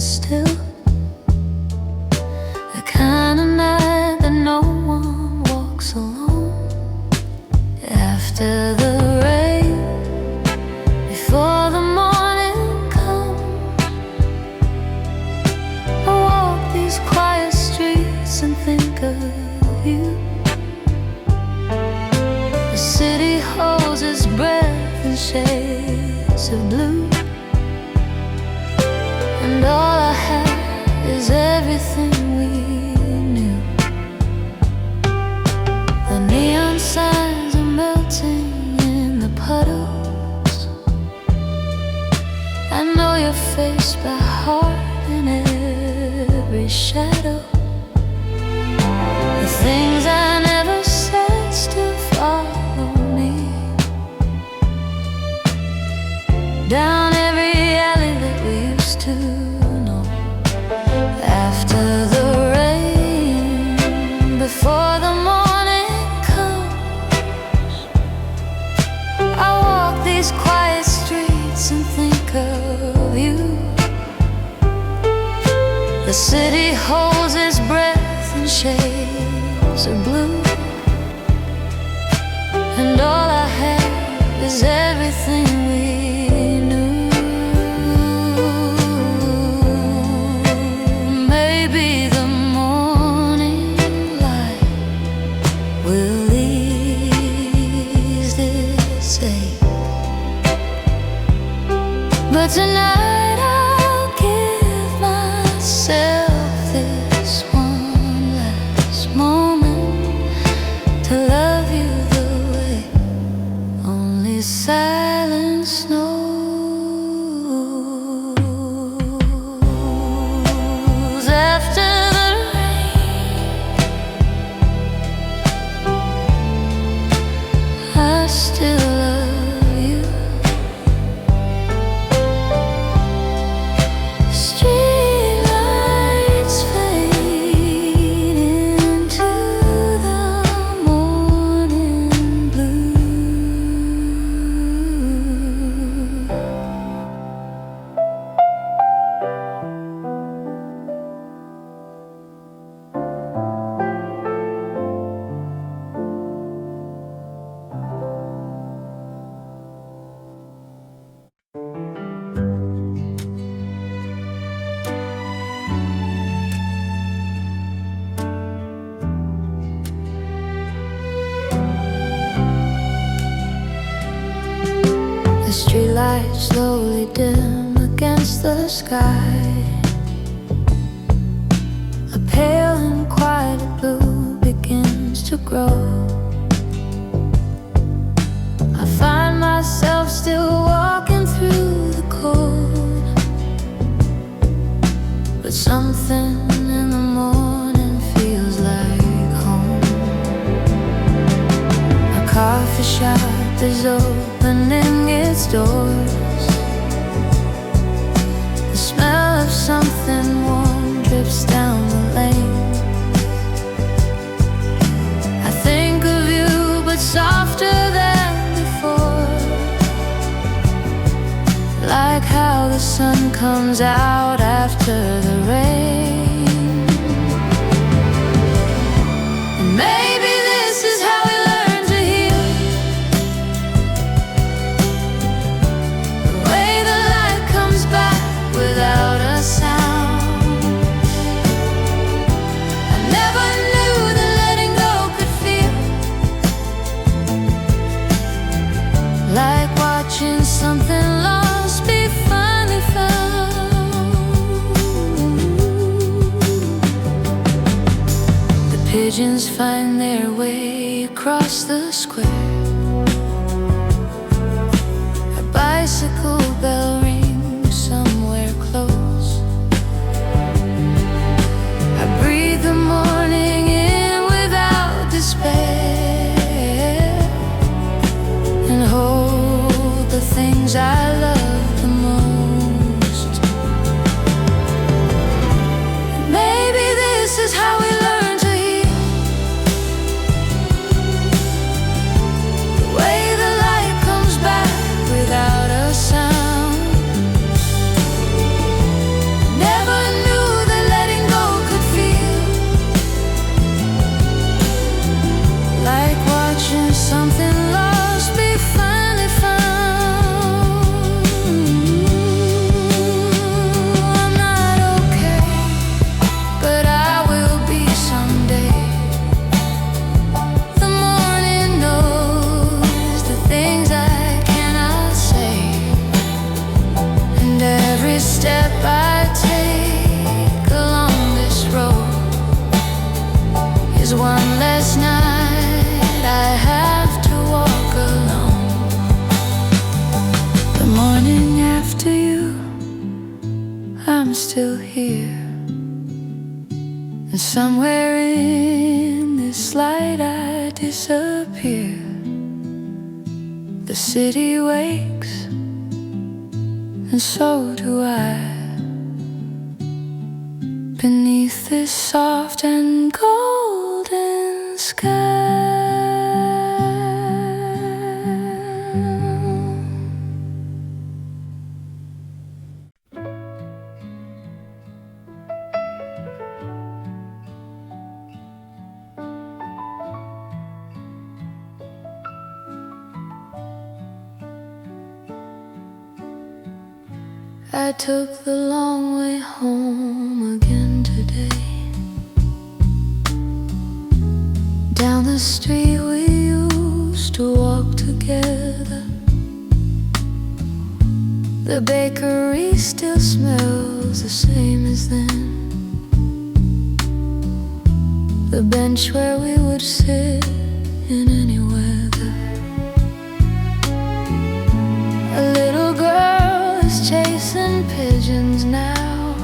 still, the kind of night that no one walks alone. After the rain, before the morning comes, I walk these quiet streets and think of you. The city holds its breath in shades of blue, and all I have is everything we knew. The neon signs are melting in the puddles. I know your face by heart in every shadow. The things I never said still follow me down every alley that we used to know. After the rain, before the morning comes, I walk these quiet streets and think of you. The city holds its breath in shades of blue, and all I have is everything we knew. Maybe the morning light will ease this ache, but tonight I'll give myself this one last moment to love you the way only silence knows. After the rain, I still love you. Street lights fade into the morning blue. The streetlights slowly dim against the sky. A pale and quiet blue begins to grow. I find myself still walking through the cold, but something in the morning feels like home. A coffee shop is opening its doors. The smell of something warm drips down the lane. I think of you, but softer than before, like how the sun comes out after the rain. And maybe this is how we learn to heal, the way the light comes back without a sound. I never knew that letting go could feel like watching something lost be finally found. The pigeons find their way across the square. A bicycle bell rings somewhere close. I breathe the morning in without despair, and hold the things I love the most. Maybe this is how we learn to heal, the way the light comes back without a sound. I'm still here. And somewhere in this light I disappear. The city wakes, and so do I. Beneath this soft and golden sky. I took the long way home again today. Down the street we used to walk together. The bakery still smells the same as then. The bench where we would sit in any weather. A little girl is chasing pigeons now,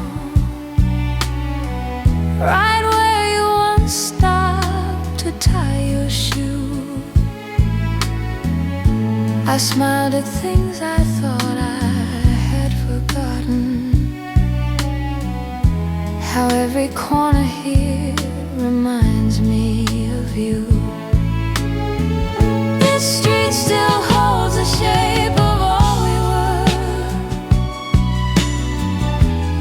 right where you once stopped to tie your shoe. I smiled at things I thought I had forgotten. How every corner here reminds me of you. This street still holds the shape of all we were.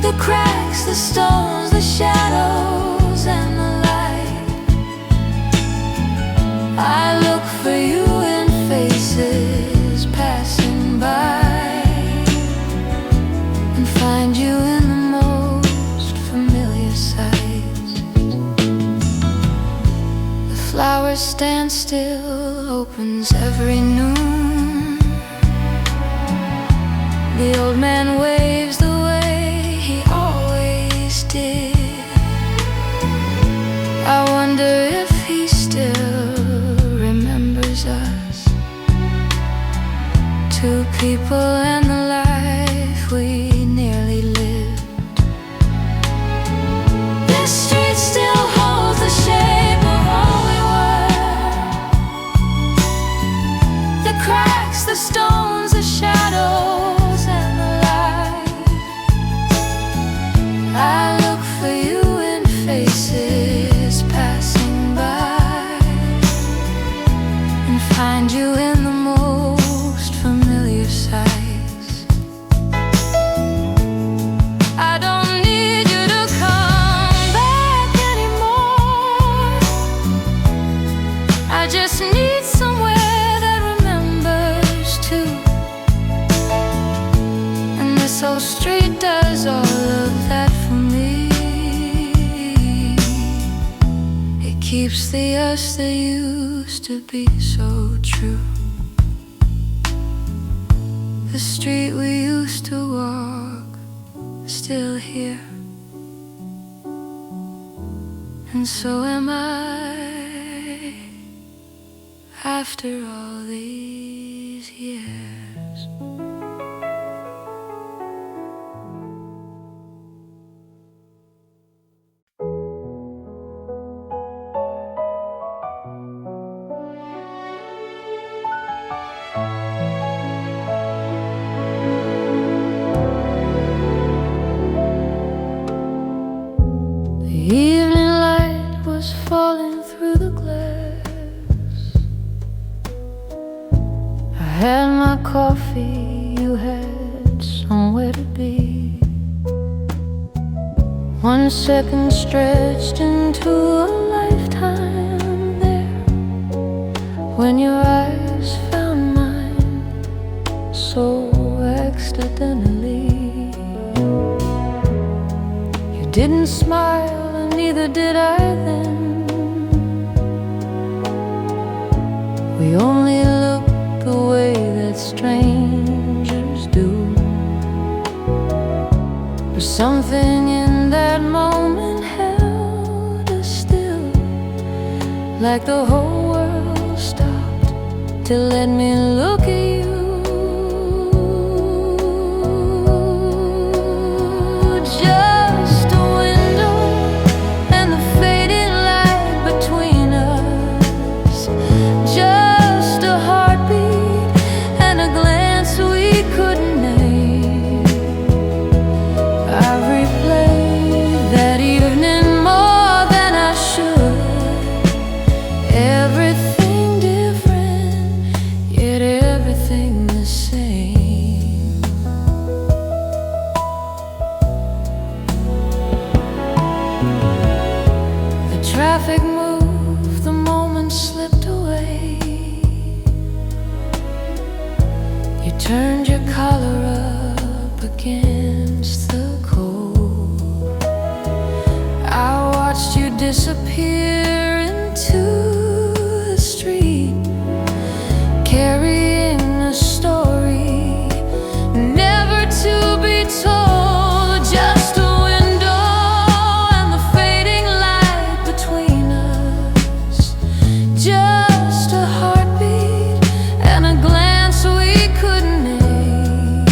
The cracks, the stones, the shadows and the light. I look for you in faces passing by, and find you in the most familiar sights. The flowers stand still, opens every noon. The old man waves the way he always did. I wonder if he still remembers us. Two people and the life we nearly lived. This street still holds the shape of all we were. The cracks, the stones, the shadows and the light. I look for you in faces passing by, and find you in the most familiar sights. I don't need you to come back anymore. I just need somewhere that remembers too. And this old street does all of that for me. It keeps the us that used to be so true. The street we used to walk, still here. And so am I, after all these years. The evening light was falling through the glass. I had my coffee, you had somewhere to be. 1 second stretched into a lifetime there, when your eyes found mine so accidentally. You didn't smile, and neither did I then. We only looked the way that strangers do. But something in that moment held us still, like the whole world stopped to let me look at you. traffic moved, the moment slipped away. You turned your collar up against the cold. I watched you disappear into the street, carrying a story never to be told. Just a window and the fading light between us, just a heartbeat and a glance we couldn't name.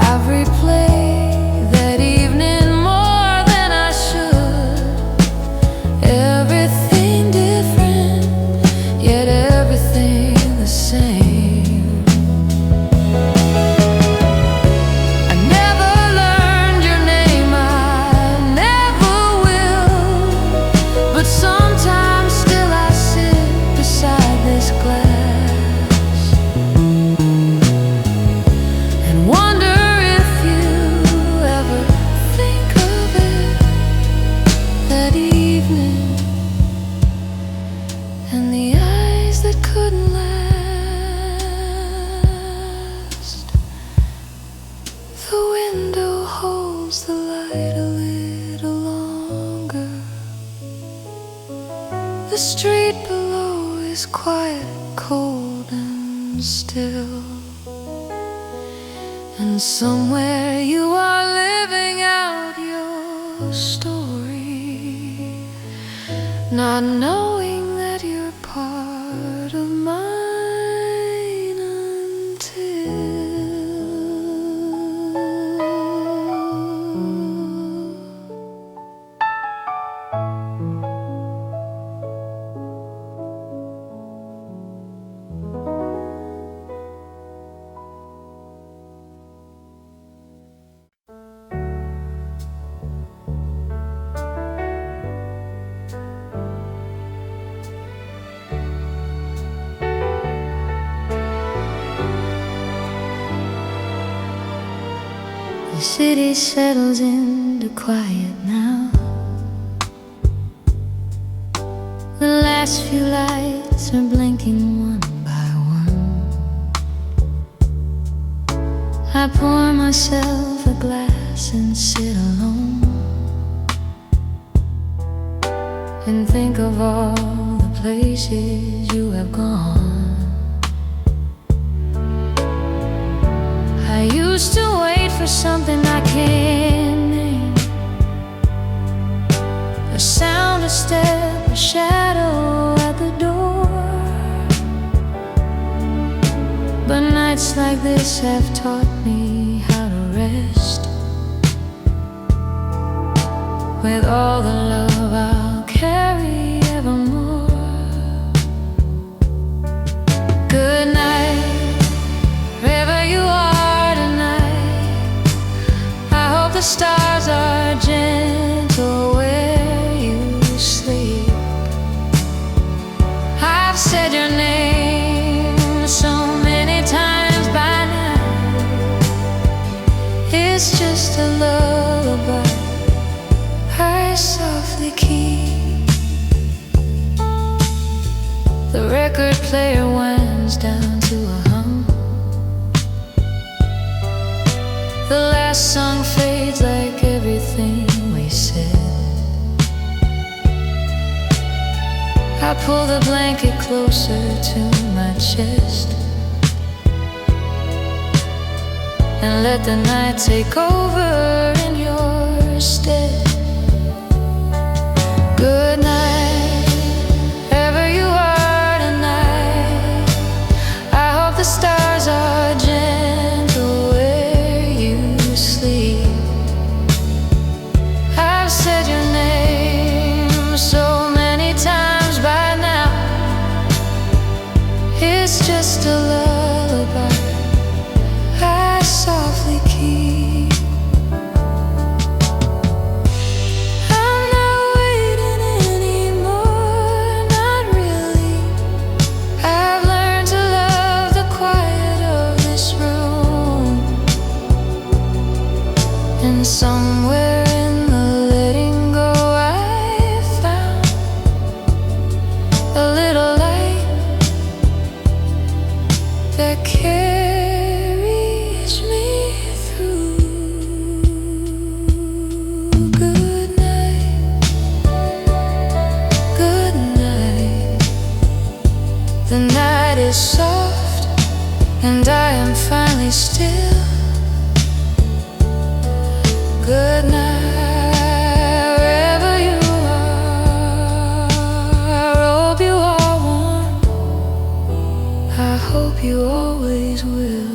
I've replayed that evening more than I should. Everything different, yet everything the same. I never learned your name, I never will, but sometimes still I sit beside this glass and wonder if you ever think of it, that evening and the eyes that couldn't last. The window holds the light a little longer. The street below is quiet, cold and still. And somewhere you are living out your story, not knowing that you're part of mine The city settles into quiet now. The last few lights are blinking one by one. I pour myself a glass and sit alone and think of all the places you have gone. I used to wait for something I can't name, a sound, a step, a shadow at the door. But nights like this have taught me how to rest with all the love I'll carry evermore. Good night, wherever you are tonight. I hope the stars are gentle where you sleep. I've said your name so many times by now. It's just a lullaby I softly keep. The record player winds down to a hum. The last song fades like everything we said. I pull the blanket closer to my chest and let the night take over in your stead. Good night, wherever you are tonight. I hope the stars are gentle where you sleep. I've said your name so many times by now. It's just a lullaby I softly keep. Somewhere in the letting go I and I am finally still. Good night, wherever you are. I hope you are warm. I hope you always will.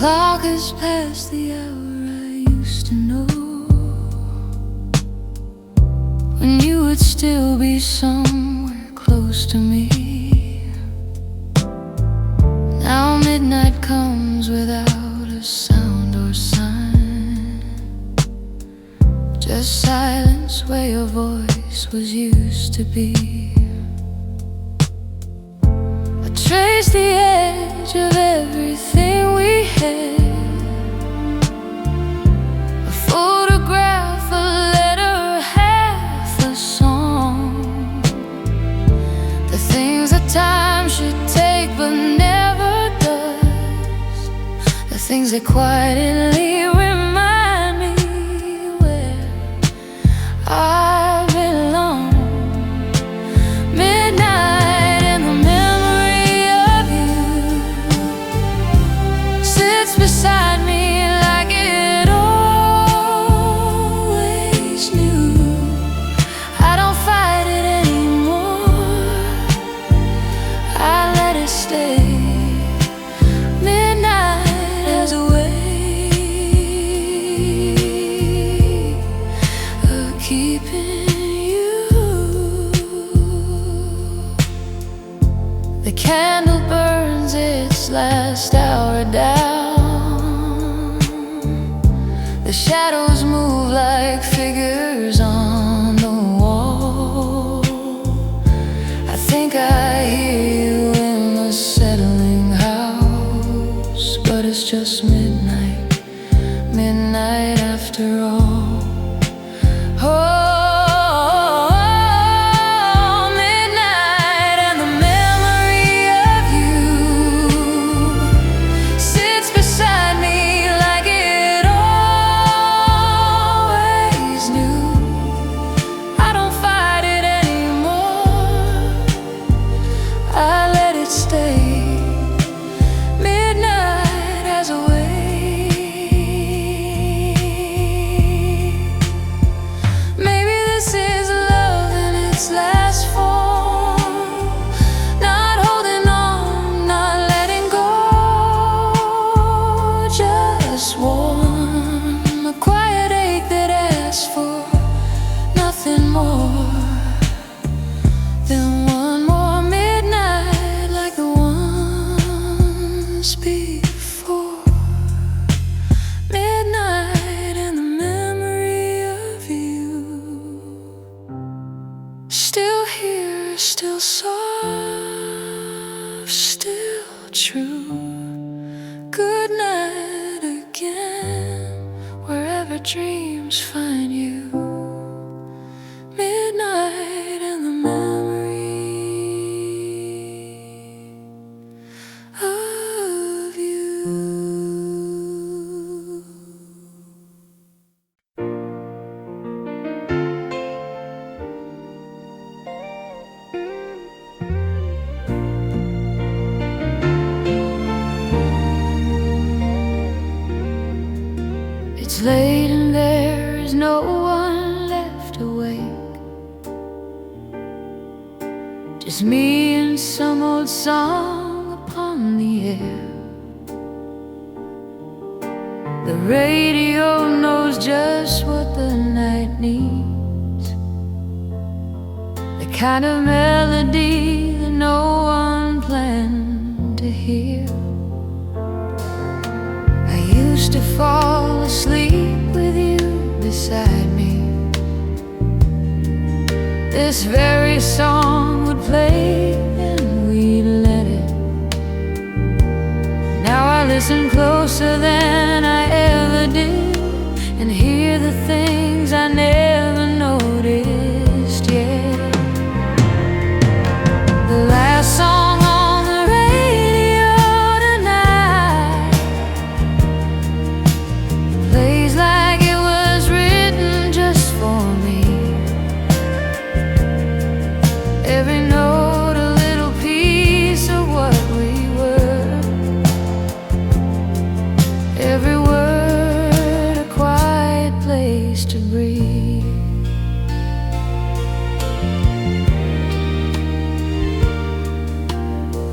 Clock has passed the hour I used to know, when you would still be somewhere close to me. Now midnight comes without a sound or sign, just silence where your voice was used to be. I trace the edge of everything we had, a photograph, a letter, half a song, the things that time should take but never does, the things that quietly remind me where I belong. Midnight and the memory of you sits beside me like it always knew. I don't fight it anymore, I let it stay. Midnight has a way of keeping you. The candle burns its last hour down, the shadows move like figures on the wall. I think I hear you in the settling house, but it's just midnight, midnight after all. Oh, midnight and the memory of you sits beside me like it always knew. I don't fight it anymore, I let it stay. Midnight has a way. Maybe this is love in its last form, not holding on, not letting go, just warm, a quiet ache that asks for nothing more than one more midnight like the ones before. Midnight and the memory of you, still here, still soft, still true. Good night again, wherever dreams find you. Midnight and the memory of you. It's late and there is no one left awake, just me and some old song upon the air. The radio knows just what the night needs, the kind of melody that no one planned to hear. I used to fall asleep with you beside me. This very song would play and we'd let it closer than I ever did, and hear the things I never noticed yet. The last song on the radio tonight plays like it was written just for me. Every note a little piece of what we were, every word a quiet place to breathe.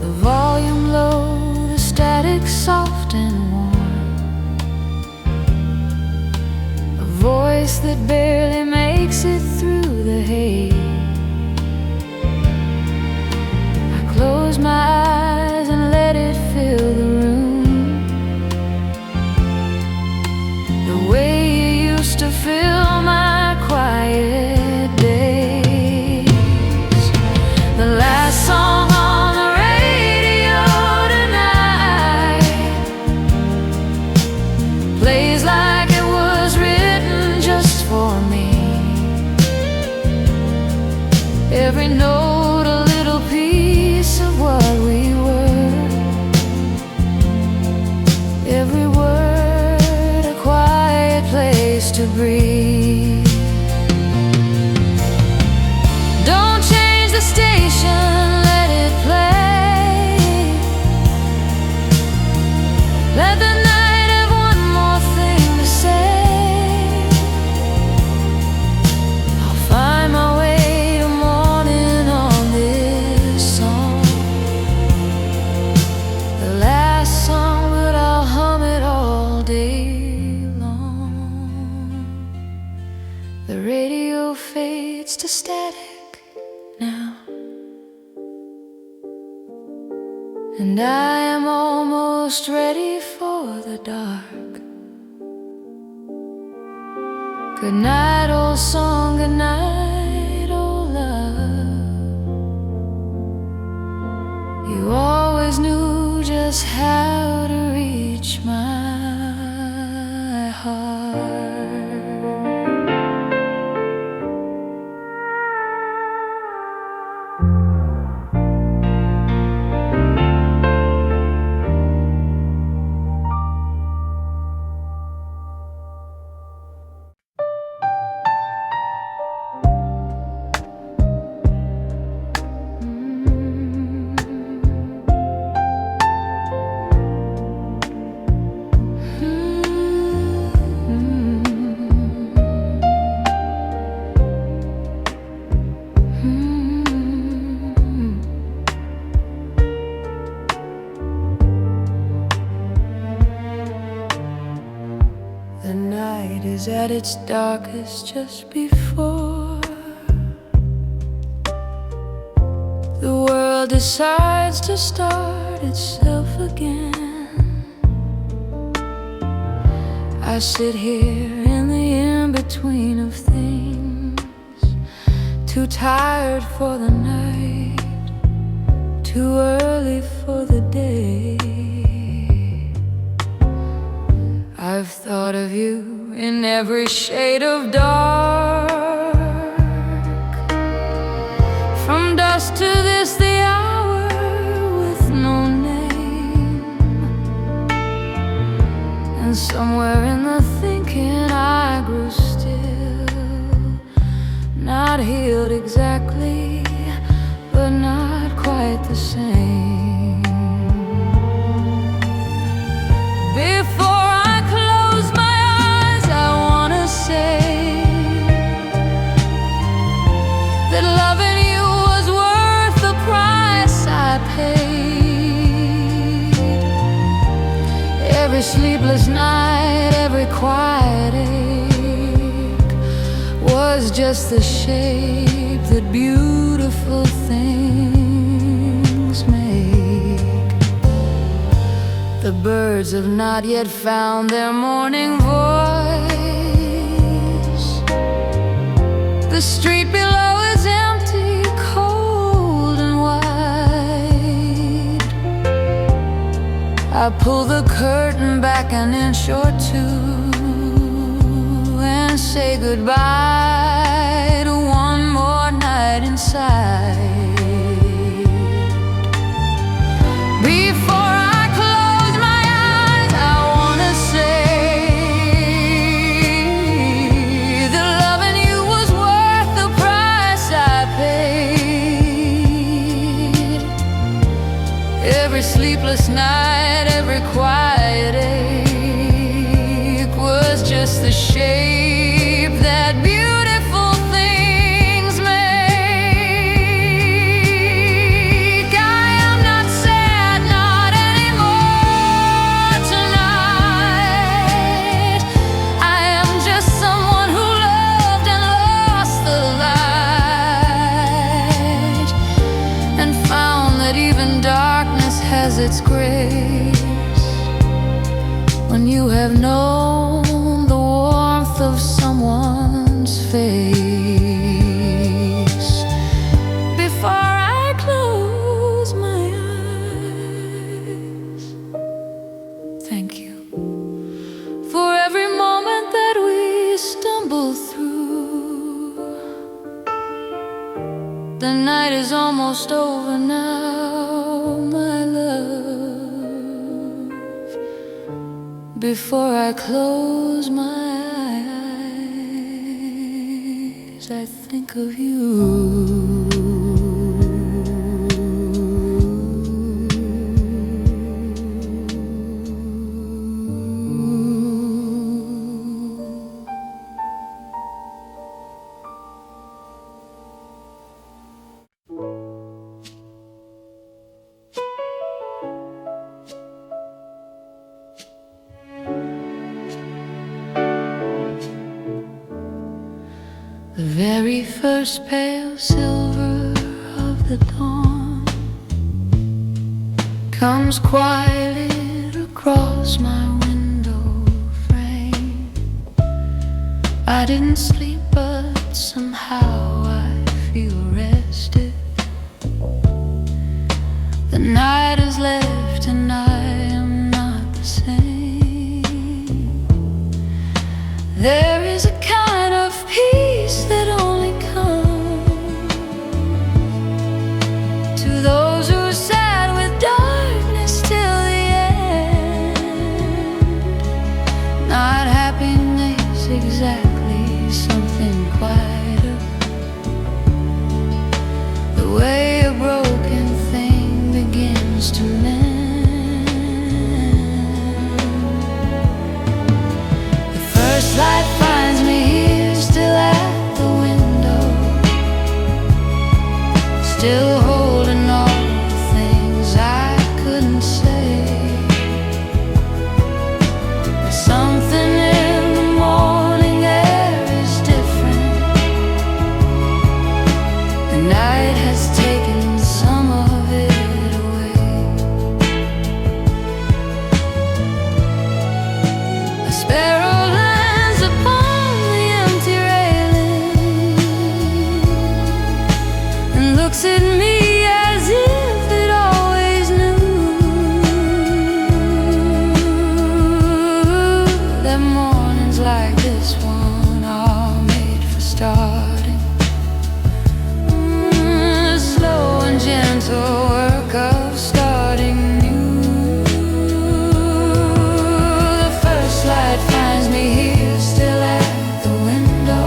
The volume low, the static soft and warm, a voice that barely makes it through the haze. I close my eyes and let it fill the room, the way you used to fill my quiet days. The last song on the radio tonight plays like it was written just for me. Every note a little piece of what we were, every word a quiet place to breathe. Don't change the station, let it play. Let the night have one more thing to say. I'll find my way to morning on this song, the last song, but I'll hum it all day long. The radio fades to static now, and I am almost ready for the dark. Good night, old song, good night, old love. You always knew just how to reach my heart. The night is at its darkest just before the world decides to start itself again. I sit here in the in-between of things, too tired for the night, too early for the day. I've thought of you in every shade of dark, from dusk to this, the hour with no name. And somewhere in the thinking I grew still, not healed exactly, but not quite the same. Before I close my eyes, I wanna say that loving you was worth the price I paid. Every sleepless night, every quiet ache was just the shape that beautiful things make. The birds have not yet found their morning voice. The street below is empty, cold and wide. I pull the curtain back an inch or two and say goodbye to one more night inside. Before I close my eyes, I wanna say that loving you was worth the price I paid. Every sleepless night, every quiet ache was just the shape that beautiful things make. I am not sad, not anymore tonight. I am just someone who loved and lost the light, and found that even darkness has its grace when you have known the warmth of someone's face. Before I close my eyes, thank you for every moment that we stumble through. The night is almost over now, my love. Before I close my eyes, I think of you. The very first pale silver of the dawn comes quietly across my window frame. I didn't sleep, but somehow I feel rested. The night has left and I am not the same. There is a kind of peace that only comes to those who sat with darkness till the end. Not happiness exactly, something quieter. The way a broken thing begins to mend. The first light finds me here, still at the window, still holding all the things I couldn't say. But something in the morning air is different. The night has taken some of it away. A sparrow lands upon the empty railing and looks at me as if it always knew that mornings like this one are made for starting. Slow and gentle work of starting new. The first light finds me here, still at the window,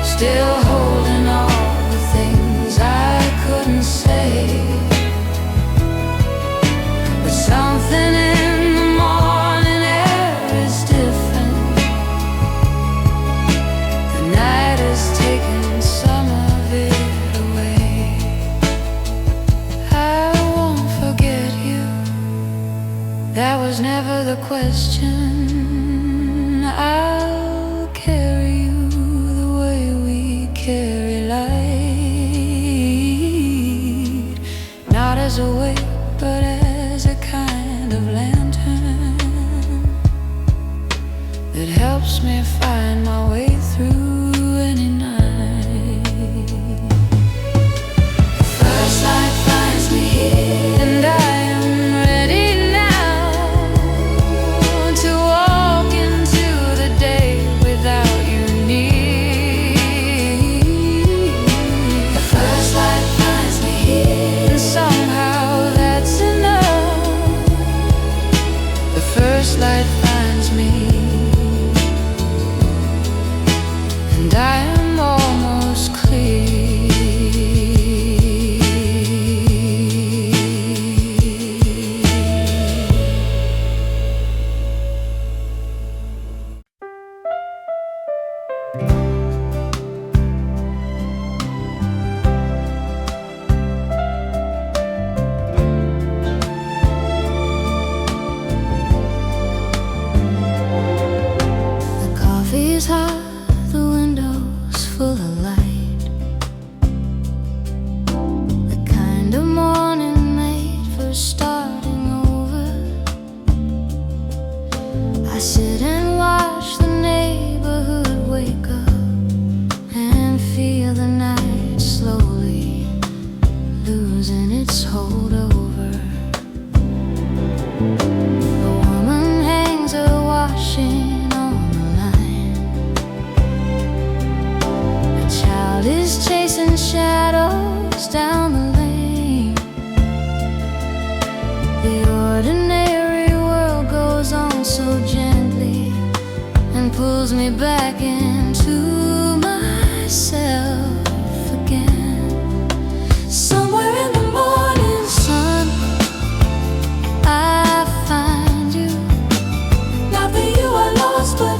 still holding all the things I couldn't say. But something in the morning air is different. The night has taken some of it away. I won't forget you, that was never the question. I'll carry you the way we carry light, not as a weight, but as a kind of lantern that helps me find my way through any night. The first light finds me here, and I am ready now. Coffee's hot, the window's full of light, the kind of morning made for starting over. I sit and watch the neighborhood wake up and feel the night slowly losing its hold over. The woman hangs her washing is chasing shadows down the lane. The ordinary world goes on so gently and pulls me back into myself again. Somewhere in the morning sun, I find you. Not that you are lost, but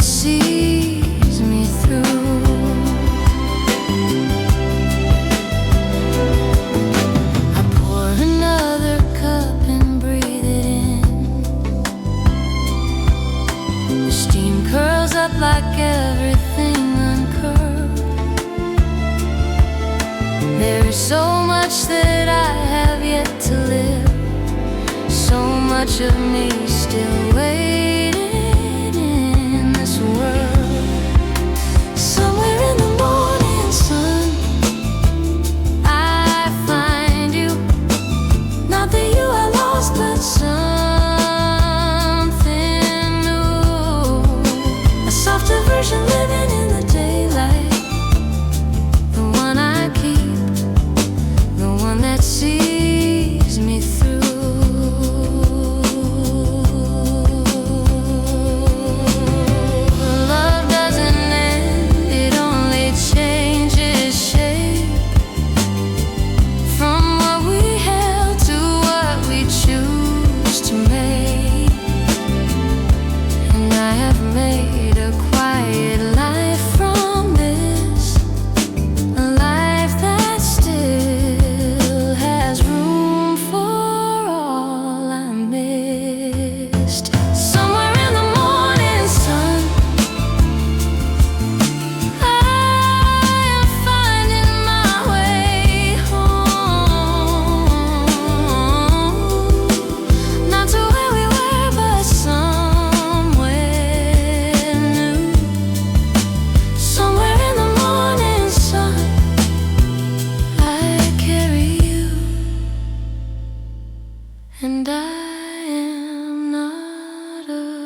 sees me through. I pour another cup and breathe it in. The steam curls up like everything uncurled. There is so much that I have yet to live, so much of me still waiting. Somewhere in the morning sun, I find you. Not that you are lost, but something new. A softer version living in the daylight. The one I keep, the one that sees me through. And I am not alone.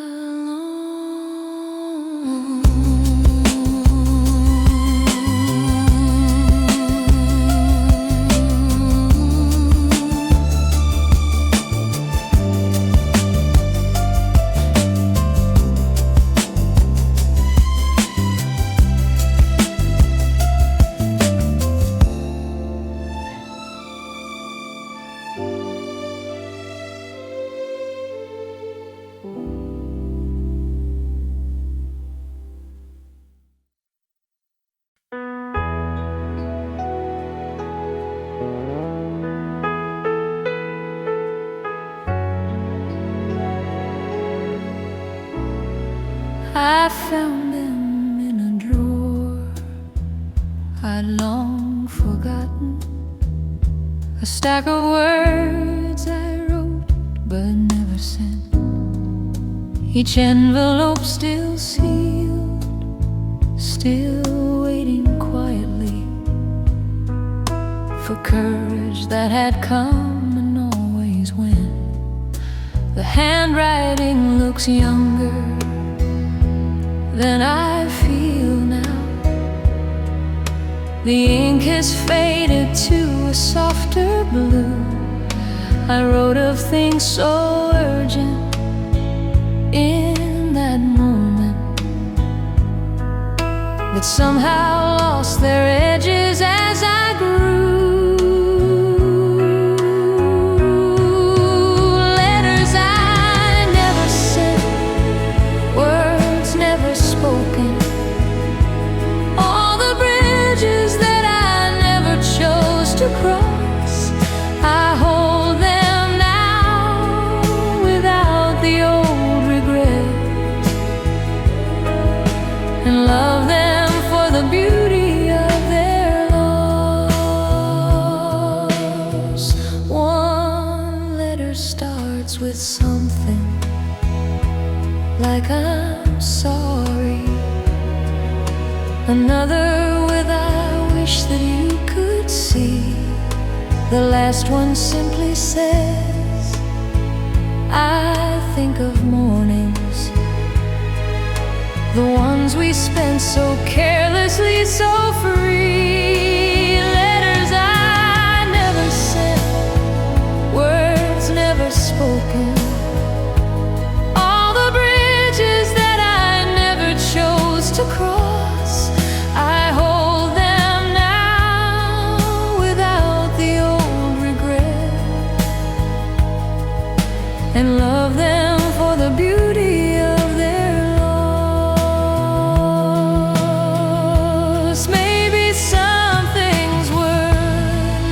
I found them in a drawer I'd long forgotten, a stack of words I wrote but never sent, each envelope still sealed, still waiting quietly for courage that had come and always went. The handwriting looks younger than I feel now. The ink has faded to a softer blue. I wrote of things so urgent in that moment that somehow lost their edges as I wish that you could see. The last one simply says, I think of mornings, the ones we spent so carelessly, so free. Letters I never sent, words never spoken, all the bridges that I never chose to cross. I hold them now without the old regret, and love them for the beauty of their loss. Maybe some things were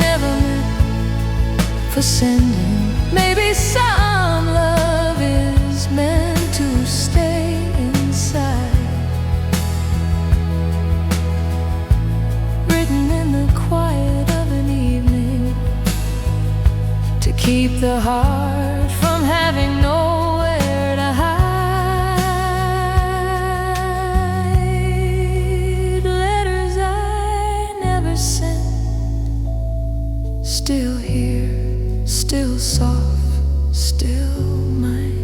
never meant for sending. Maybe some love is meant to stay inside, written in the quiet of an evening, to keep the heart from having nowhere to hide. Letters I never sent, still here, still soft, still mine.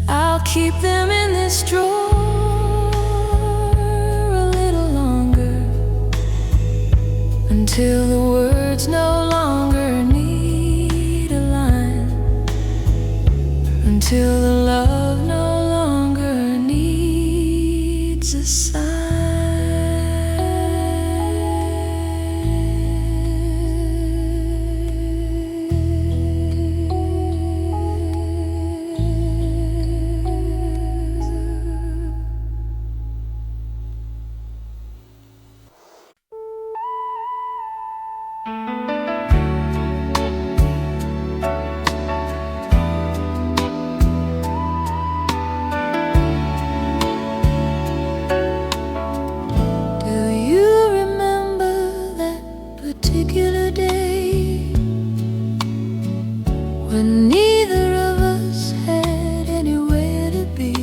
I'll keep them in this drawer a little longer, until the words no longer need a line, until the love no longer needs a sign. When neither of us had anywhere to be,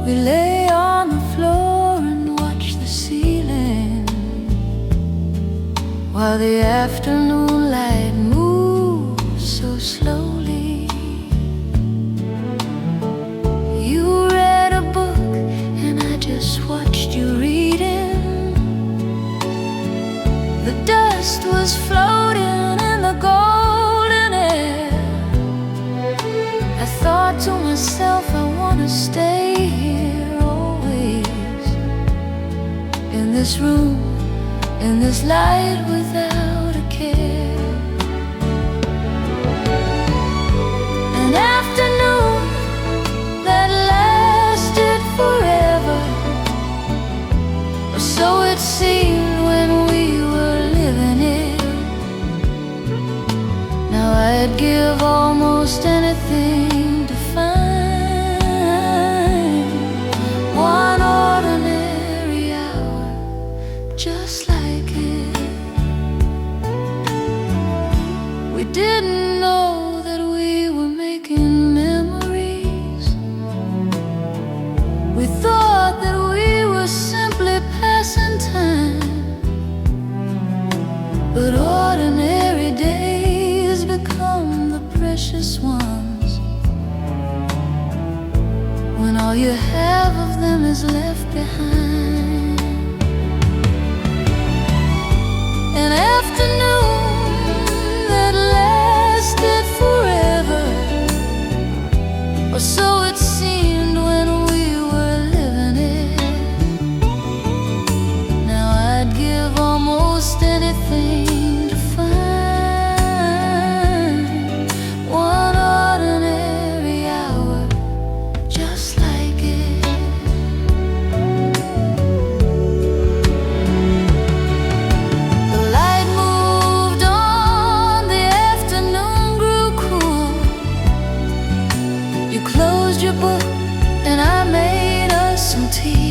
we lay on the floor and watched the ceiling, while the afternoon light moved so slowly. You read a book and I just watched you reading. The dust was floating in the golden air. I thought to myself, I want to stay here always, in this room, in this light without a care. An afternoon that lasted forever, or so it seemed when we were living it. Now I'd give almost anything to find one ordinary hour just like it. We didn't know that we were making memories. We thought that we were simply passing time, but ordinary days become the precious ones when all you have of them is left behind. An afternoon that lasted forever, or so it seemed when we were living it. Now I'd give almost anything to find one ordinary hour just like it. The light moved on, the afternoon grew cool. You closed your book and I made us some tea.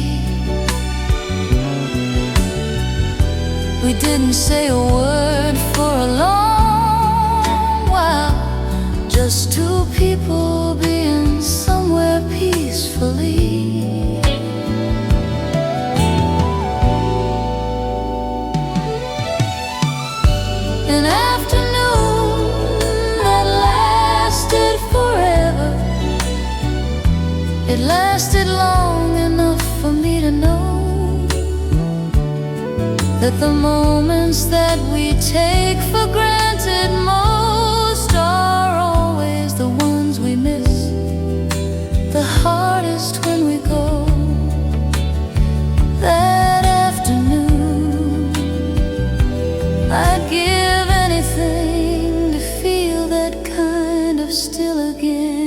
We didn't say a word for a long while, just two people being somewhere peacefully. But the moments that we take for granted most are always the ones we miss the hardest when we go. That afternoon, I'd give anything to feel that kind of still again.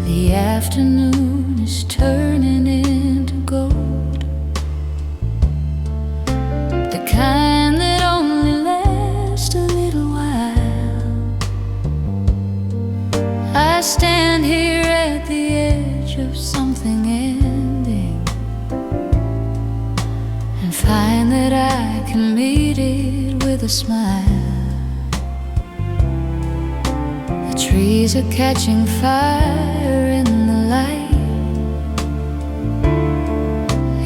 The afternoon is turning into gold, the kind that only lasts a little while. I stand here at the edge of something ending and find that I can meet it with a smile. The trees are catching fire in the light,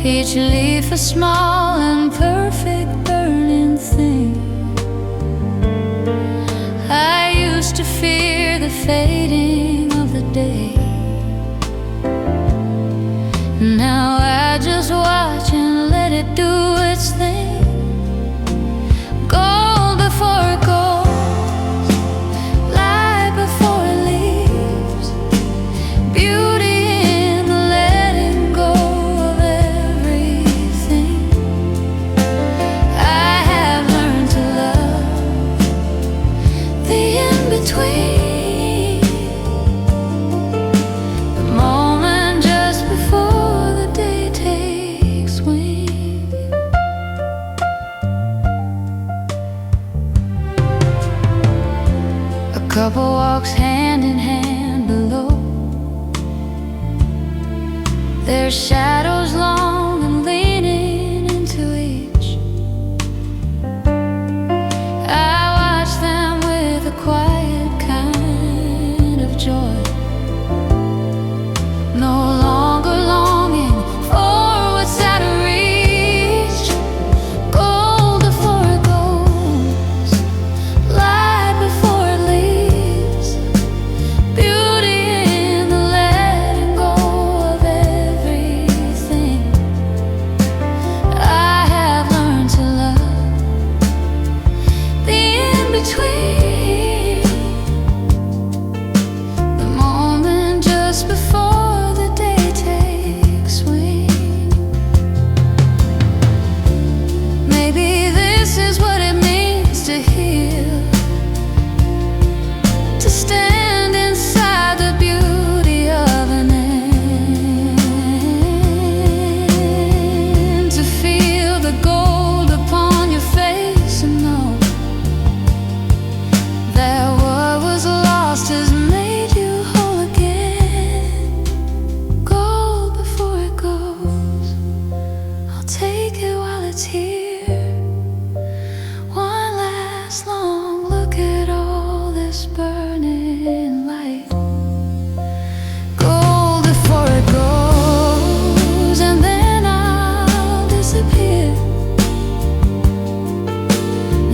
each leaf a small and perfect burning thing. I used to fear the fading of the day. Now I just watch and let it do its thing. Gold before it goes, light before it leaves, beauty in the letting go of everything. I have learned to love the in-between, the moment just before the day takes wing. A couple walks hand in hand below, their shadows long and leaning into each. I watch them with a quiet kind of joy, no longer longing for what's out of reach. Gold before it goes, light before it leaves, beauty in the letting go of everything. I have learned to love the in-between, the moment just before the day takes wing. Maybe this is what it means to heal, to stand inside the beauty of an end, to feel the gold upon your face and know that what was lost has made you whole again. Gold before it goes, I'll take it while it's here. One last long look at all this burning light. Gold before it goes, and then I'll disappear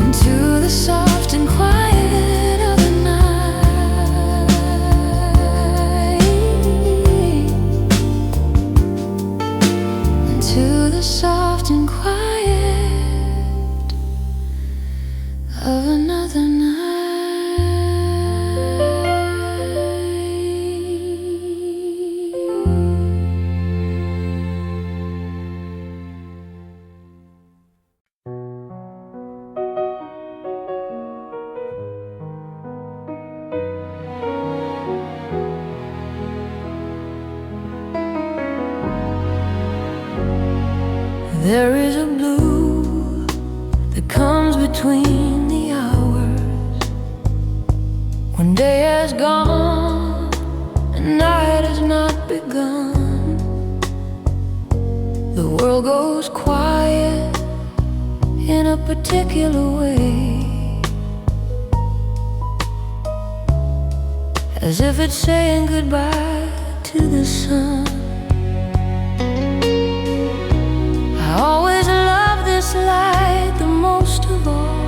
into the soft and quiet of the night, into the soft and quiet of another night. There is a blue that comes between the hours, when day has gone and night has not begun. The world goes quiet particular way, as if it's saying goodbye to the sun. I always love this light the most of all.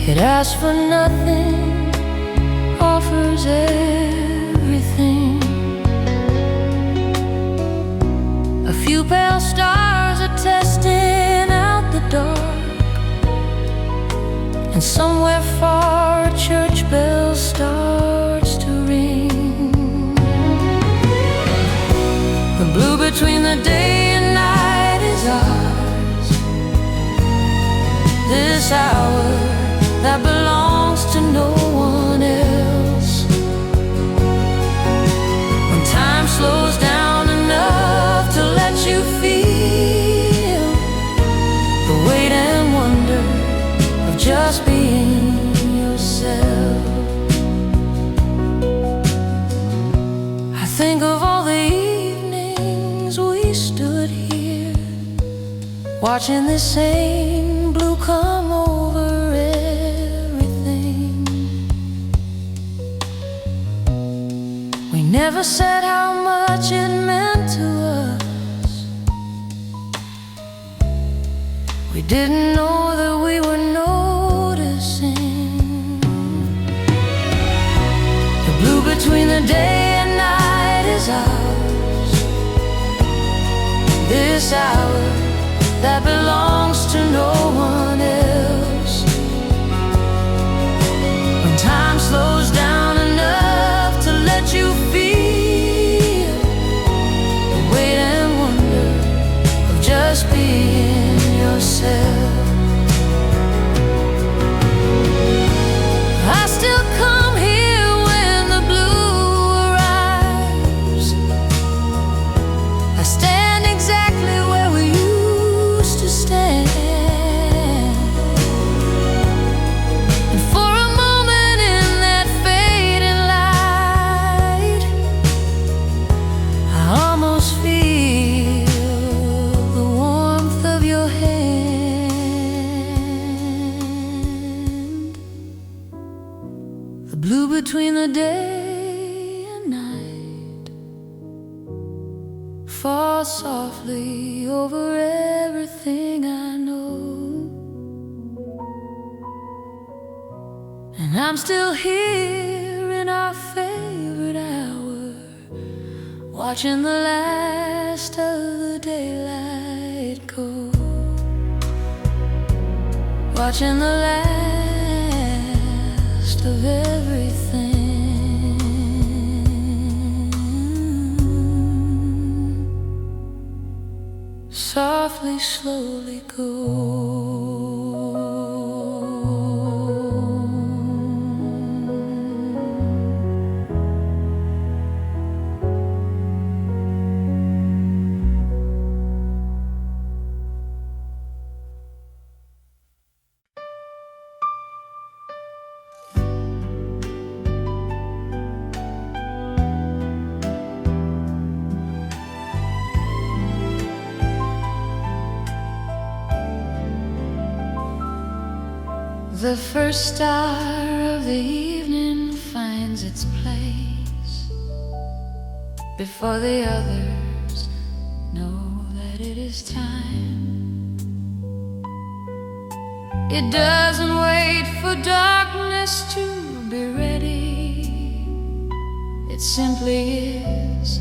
It asks for nothing, offers everything. A few pale stars are testing out the dark, and somewhere far a church bell starts to ring. The blue between the day and night is ours. This hour that belongs to no one else. When time slows down enough to let you feel the weight and wonder of just being yourself. I think of all the evenings we stood here, watching the same blue come over everything. We never said how much it meant to us. We didn't know that we were noticing. The blue between the day and night is ours. This hour that belongs to no one else. When time slows down enough to let you feel the weight and wonder of just being yourself. I still come here when the blue arrives. I stand exactly where we used to stand. And for a moment in that fading light, I almost feel the warmth of your hand. The blue between the day and night falls softly over everything I know. And I'm still here in our favorite hour, watching the last of the daylight go, watching the last of everything softly, slowly go. The first star of the evening finds its place before the others know that it is time. It doesn't wait for darkness to be ready. It simply is,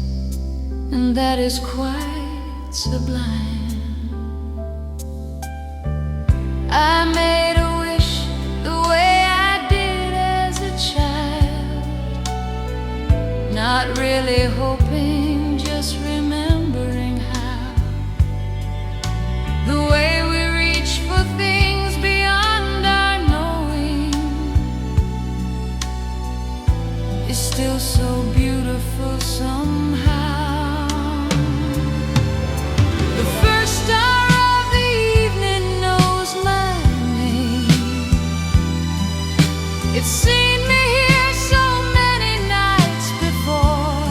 and that is quite sublime. I made a wish the way I did as a child, not really hoping, just remembering how the way we reach for things beyond our knowing is still so beautiful somehow. The first star of the evening knows my name. It's seen me here so many nights before.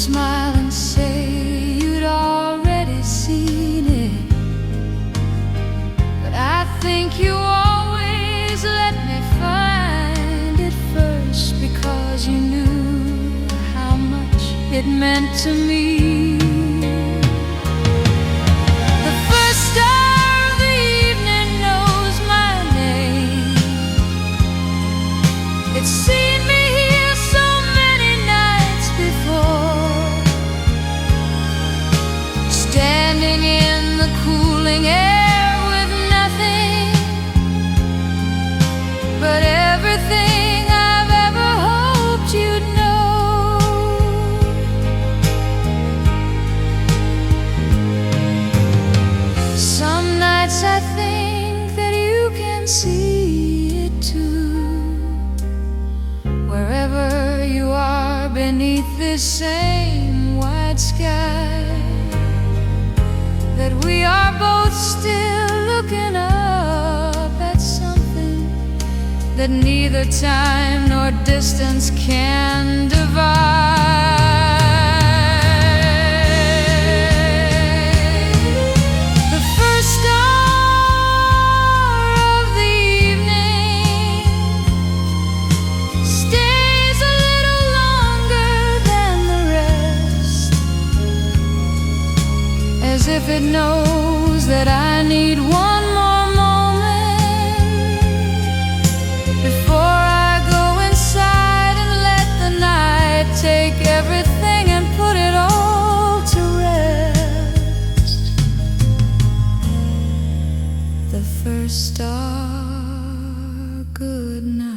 smile and say you'd already seen it, but I think you always let me find it first, because you knew how much it meant to me. The first star of the evening knows my name. It's seen me here so many nights before, standing in the cooling air with nothing but everything I've ever hoped you'd know. Some nights I think that you can see it too, wherever you are beneath this same wide sky, that we are both still looking up at something that neither time nor distance can divide. The first star of the evening stays a little longer than the rest, as if it knows that I need one more moment before I go inside and let the night take everything and put it all to rest. The first star, good night.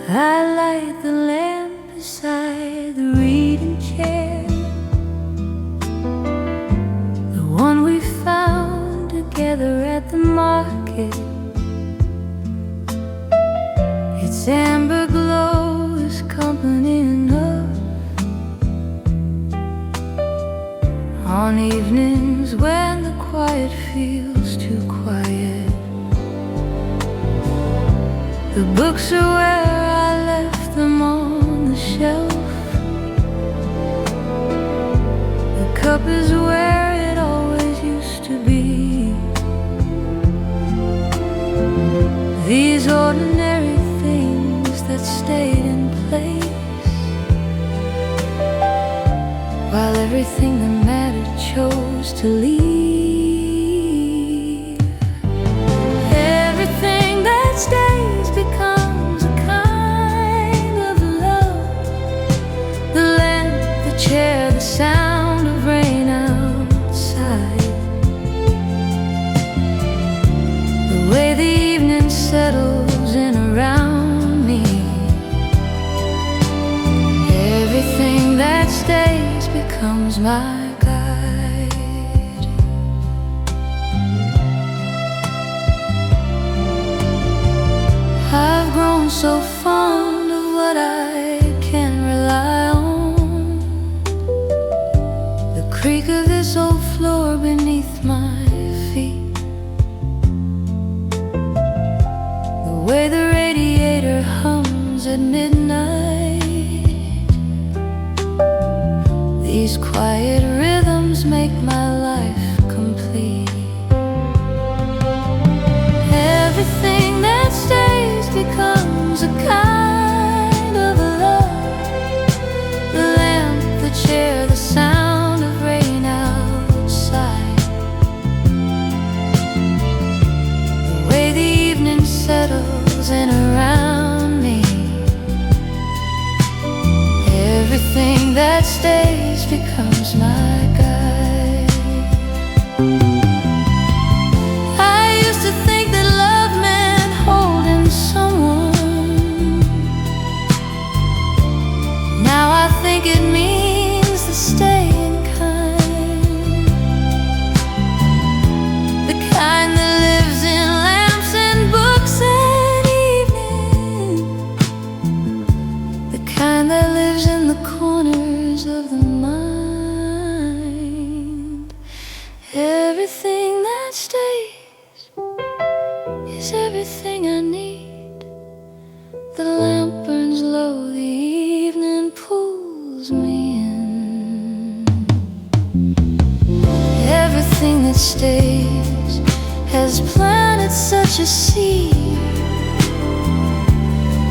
I light the lamp beside the reading chair, the one we found together at the market. Its amber glow is company enough on evenings when the quiet feels too quiet. The books are where I left them on the shelf. The cup is where it always used to be. These ordinary things that stayed in place, while everything that mattered chose to leave. Everything that stays becomes a kind of love. The lamp, the chair, the sound of rain outside, the way the evening settles in around me. Everything that stays becomes my guide. I've grown so fond of what I can rely on, the creak of this old floor beneath my feet, the way the radiator hums at midnight. These quiet rhythms make my life complete. Everything that stays becomes a kind of love. The lamp, the chair, the sound of rain outside, the way the evening settles in around me. Everything that stays becomes my guide. I used to think that love meant holding someone. Now I think it means the staying kind, the kind that lives in lamps corners of the mind. Everything that stays is everything I need. The lamp burns low, the evening pulls me in. Everything that stays has planted such a seed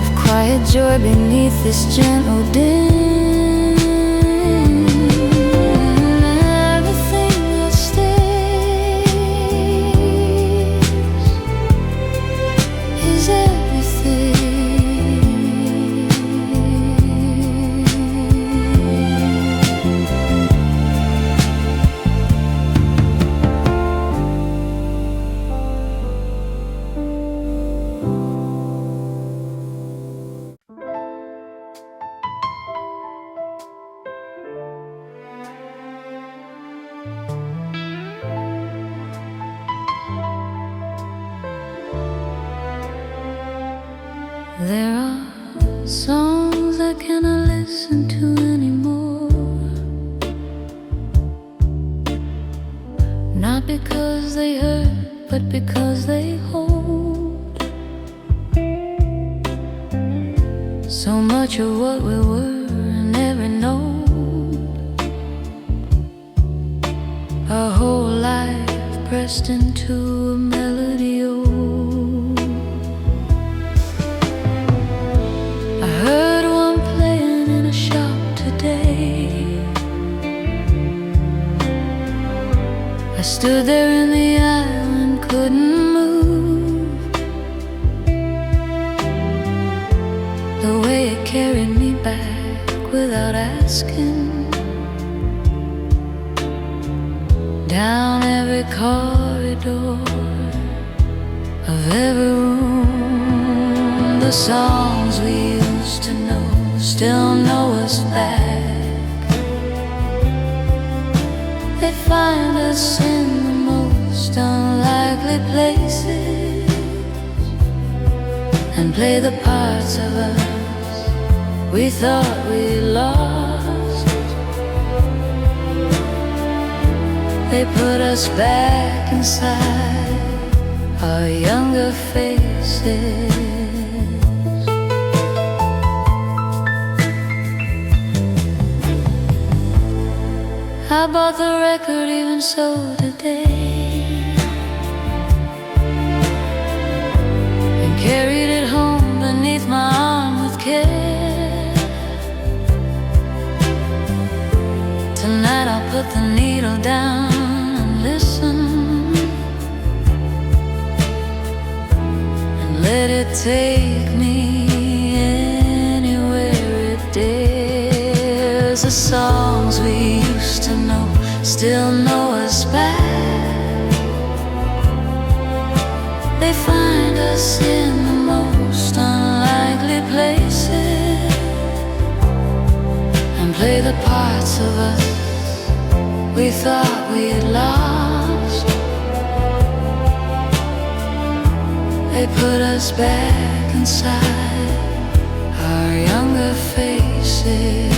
of quiet joy beneath this gentle dim. Everything that stays is everything. There are songs I cannot listen to anymore, not because they hurt, but because they hold so much of what we were in every note. Our whole life pressed into a melody. Heard one playing in a shop today. I stood there in the aisle and couldn't move. The way it carried me back without asking, down every corridor of every room. The songs we used to know still know us back. They find us in the most unlikely places and play the parts of us we thought we lost. They put us back inside our younger faces. I bought the record even so today and carried it home beneath my arm with care. Tonight I'll put the needle down and listen and let it take me anywhere it dares. The songs we used to know still know us back. They find us in the most unlikely places and play the parts of us we thought we'd lost. They put us back inside our younger faces.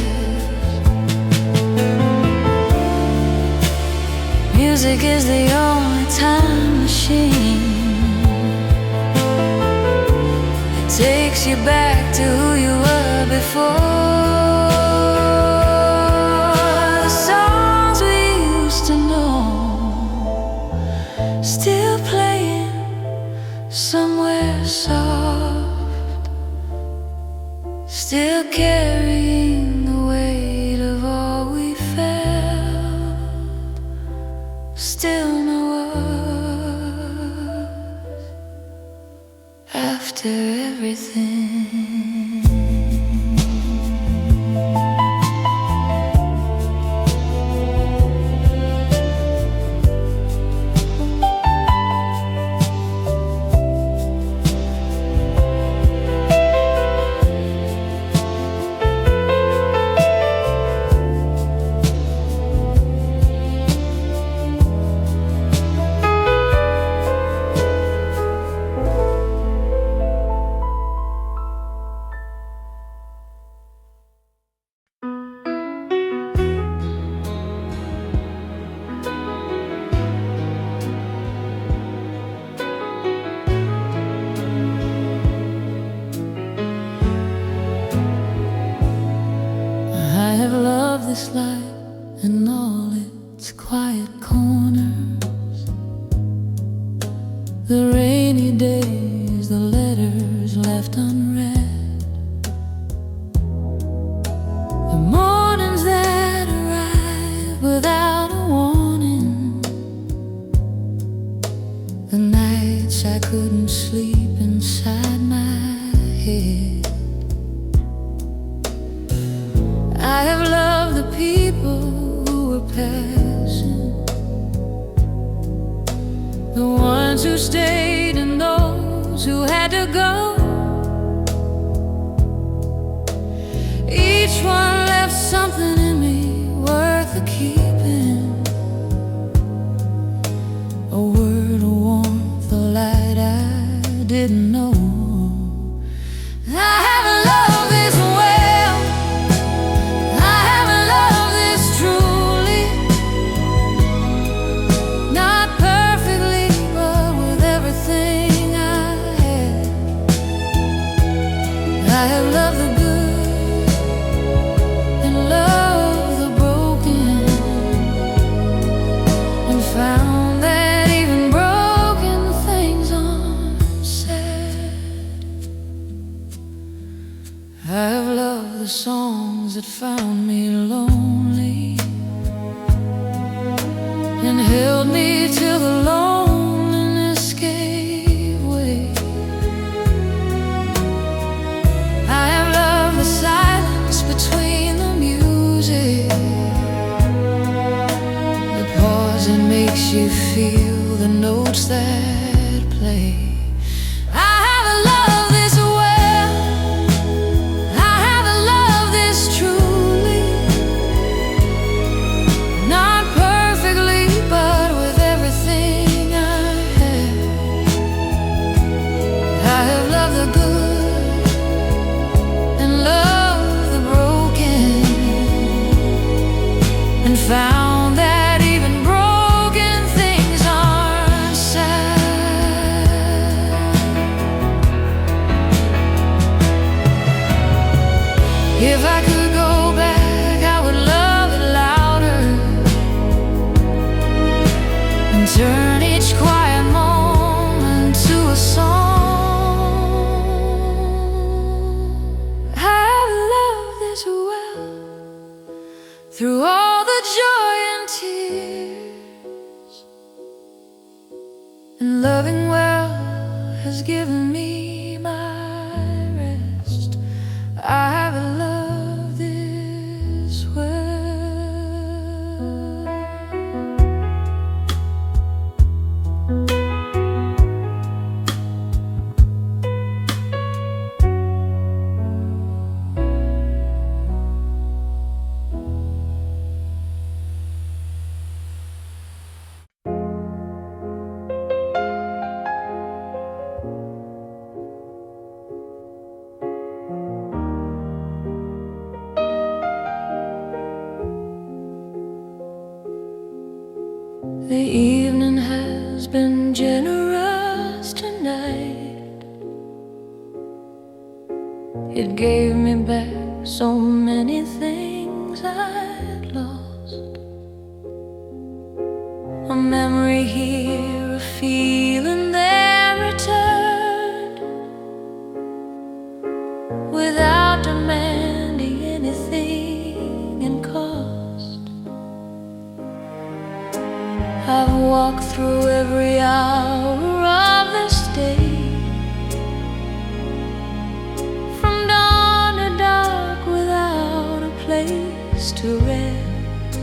Music is the only time machine. It takes you back to who you were before. The songs we used to know still playing somewhere soft, still carrying the weight of all we felt. Still know us after everything. this life and all its quiet corners, the rainy days, the letters left unread, the mornings that arrive without a warning, the nights I couldn't sleep inside my head. I have loved the people who were passing, the ones who stayed and those who had to go. Each one left something in me worth the keeping, a word of warmth, a light I didn't know. I haven't loved this well, I haven't loved this truly, not perfectly, but with everything I had. I have loved the good and loved the broken, and found that even broken things aren't sad. I have loved the songs that found me lonely and held me till the loneliness gave way. I have loved the silence between the music, the pause that makes you feel the notes that play. I haven't loved this well, I haven't loved this truly, not perfectly, but with everything I had. I have loved the good and loved the broken, and found that even broken things aren't sad. If I could go back, I would love it louder and turn each quiet moment to a song. I've loved this well, through all the joy and tears, and loving well has given me my rest. I haven't loved this well. The evening has been generous tonight. It gave me back so many things I'd lost. A memory here, a feeling there returned, without demanding anything in cost. I've walked through every hour of this day, from dawn to dark, without a place to rest.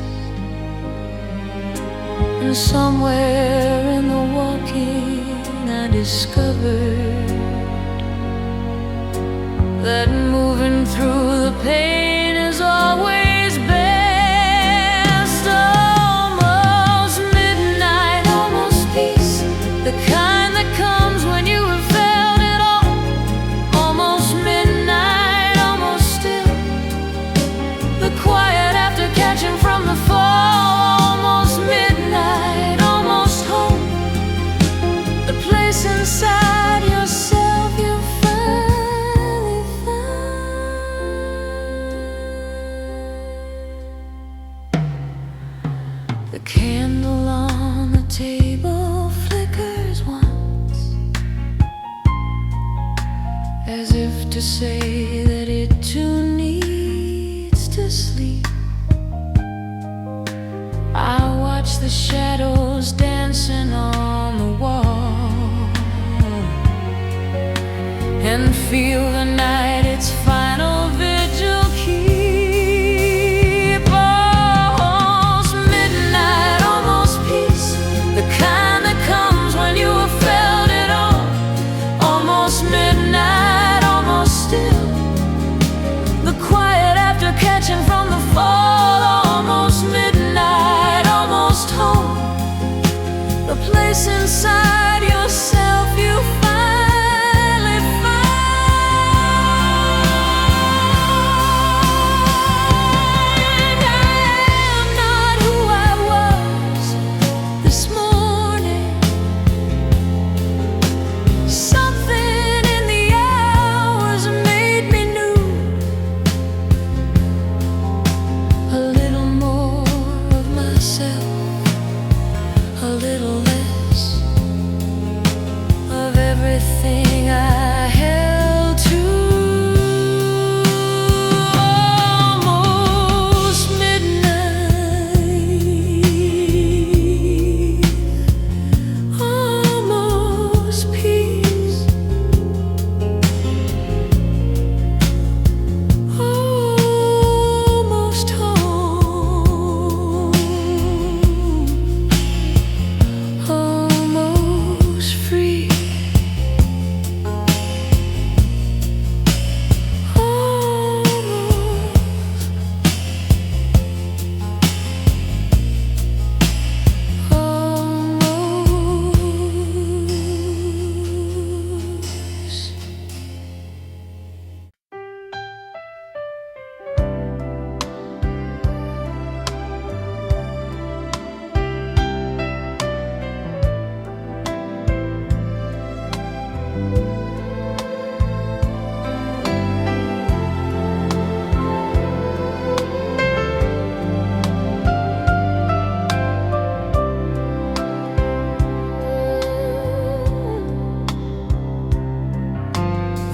And somewhere in the walking I discovered that moving through the pain is always best. Almost midnight, almost peace, the kind that comes when you have felt it all. Almost midnight, almost still, the quiet after catching from the fall. Almost midnight, almost home, the place inside yourself you finally found. The candle on the table flickers once, as if to say that it too needs to sleep. I watch the shadows dancing on the wall and feel the night its final vigil keep. Almost midnight, almost peace, the kind that comes when you have felt it all. Almost midnight, almost still, the quiet after catching from the fall. Almost midnight, almost home, the place inside yourself you finally find. I am not who I was this morning. Something in the hours made me new. A little more of myself, a little less of everything I held to. Almost midnight, almost peace, almost home, almost free, almost.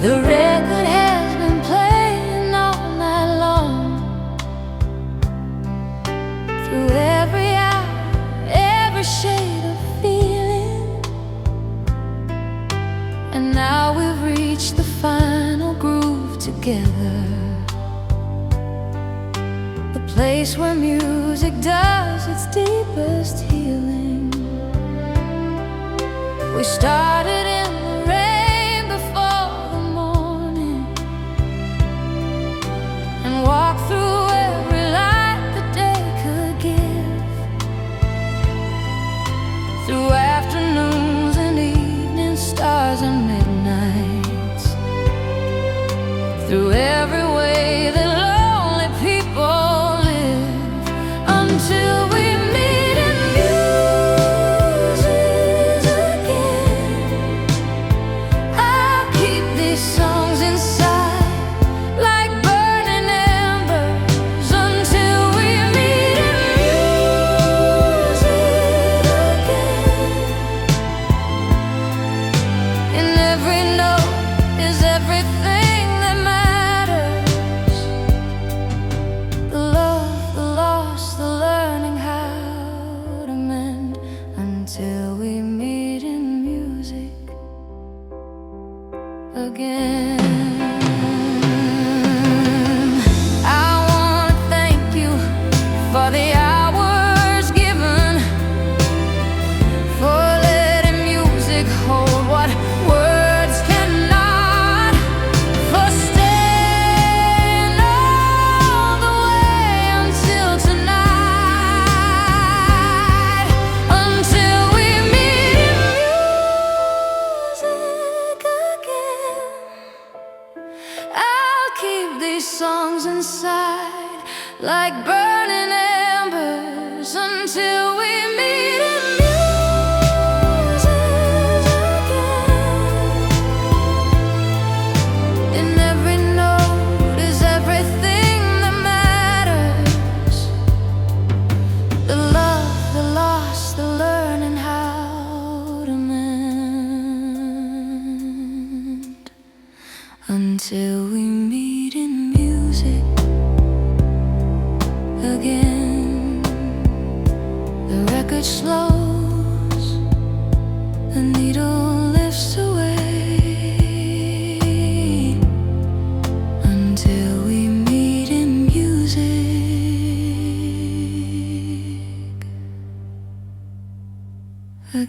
The record has been playing all night long, through every hour, every shade of feeling. And now we've reached the final groove together, the place where music does its deepest healing. We started in the rain before the morning, and walked through every light the day could give, through afternoons and evening stars and midnights, through every way that lonely people live, until we meet in music again. I'll keep these songs inside like burning embers, until we meet in music again. And every note is everything that matters. The love, the loss, the learning how to mend, until we meet in music again. I wanna thank you for the hours given, for letting music hold what words cannot, for staying all the way until tonight, until we meet in music again. I'll keep these songs inside like burning embers, until we meet in music again. And every note is everything that matters. The love, the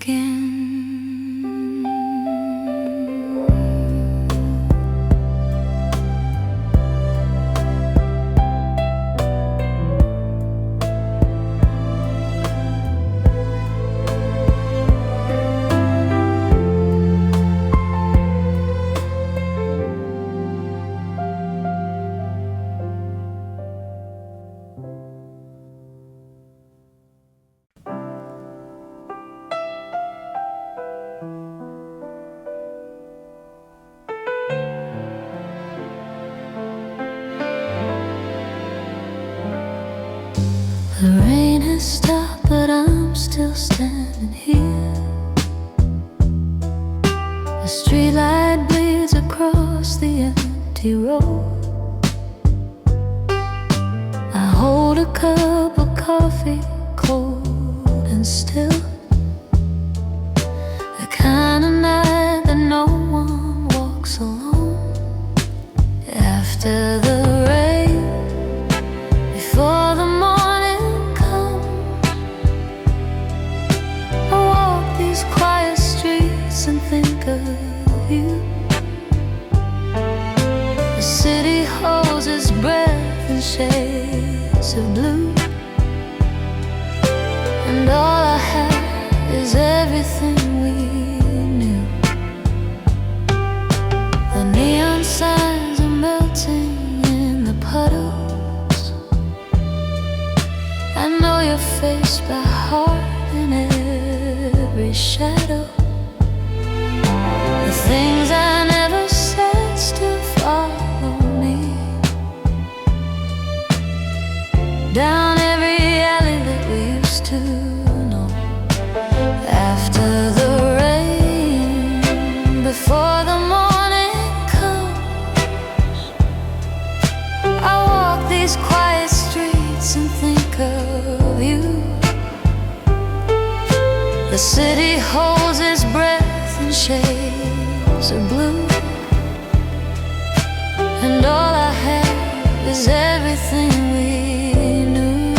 again. The rain has stopped, but I'm still standing here. The streetlight bleeds across the empty road. I hold a cup of coffee, cold and still. The kind of night that no one walks alone. After the rain, before the morning comes, I walk these quiet streets and think of you. The city holds its breath in shades of blue, and all I have is everything we knew. The neon signs are melting in the puddles. I know your face by heart in every shadow. The things I never said still follow me down every alley that we used to know. After the rain, before the morning comes, I walk these quiet streets and think of you. The city holds its breath in shades of blue, and all I have is everything we knew.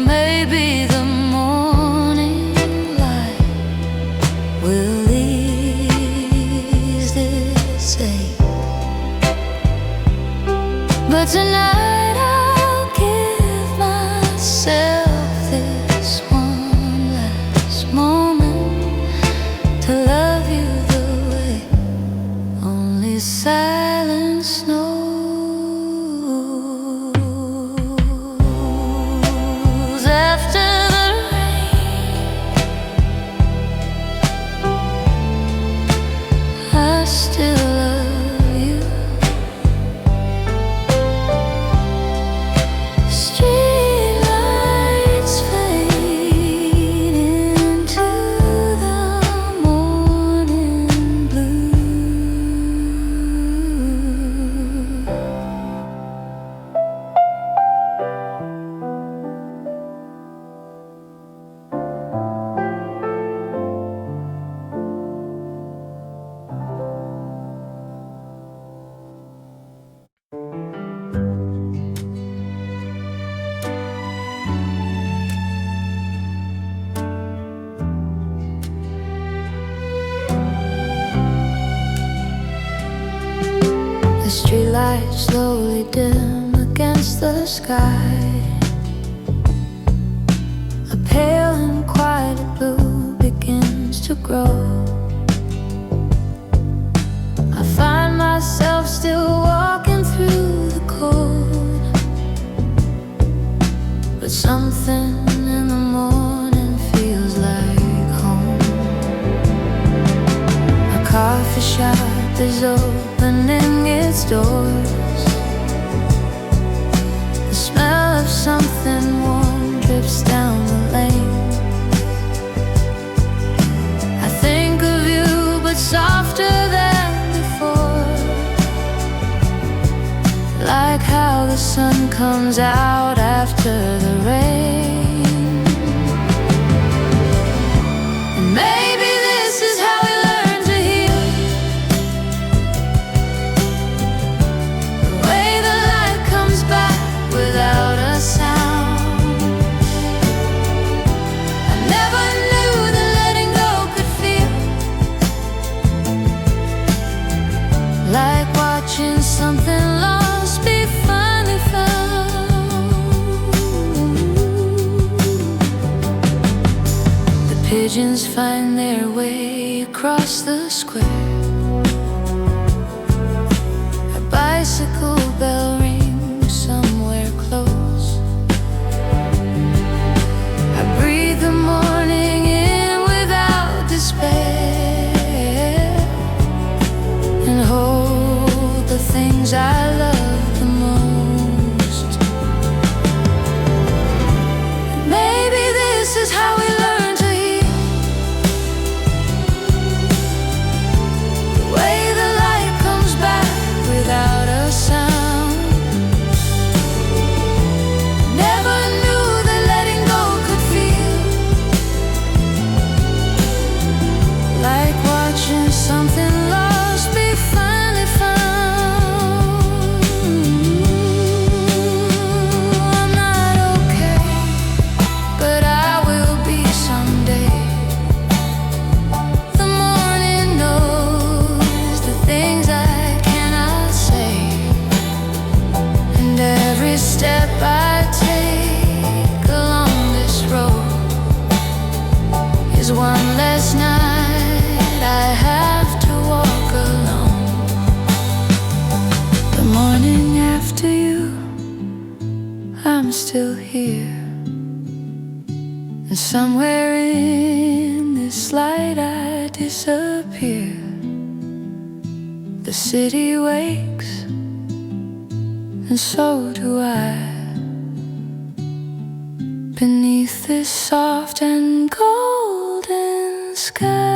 Maybe the morning light will ease this ache, but tonight I'll give myself this one last moment to love you the way only silence knows. After the rain, I still love you. Street lights fade into the morning blue. The streetlights slowly dim against the sky. A pale and quiet blue begins to grow. I find myself still walking through the cold, but something in the morning feels like home. A coffee shop is opening its doors. The smell of something warm drips down the lane. I think of you, but softer than before, like how the sun comes out after the rain. And maybe this is how we learn to heal, the way the light comes back without a sound. like watching something lost be finally found. The pigeons find their way across the square. A bicycle bell rings somewhere close. I breathe the morning in without despair, and hold the things I love the most. Maybe this is how we learn to heal, the way the light comes back without a sound. Never knew that letting go could feel like watching something lost be finally found. I'm not okay, but I will be someday. The morning knows the things I cannot say, and every step I take along this road is one less night I have to walk alone. The morning after you, I'm still here, and somewhere in this light I disappear. The city wakes, and so do I, beneath this soft and golden sky.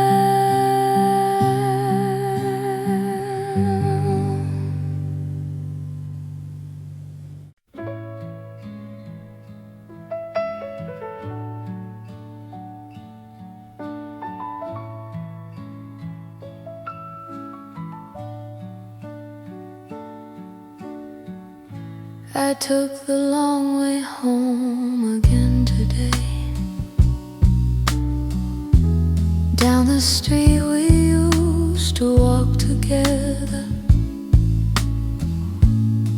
I took the long way home again today, down the street we used to walk together.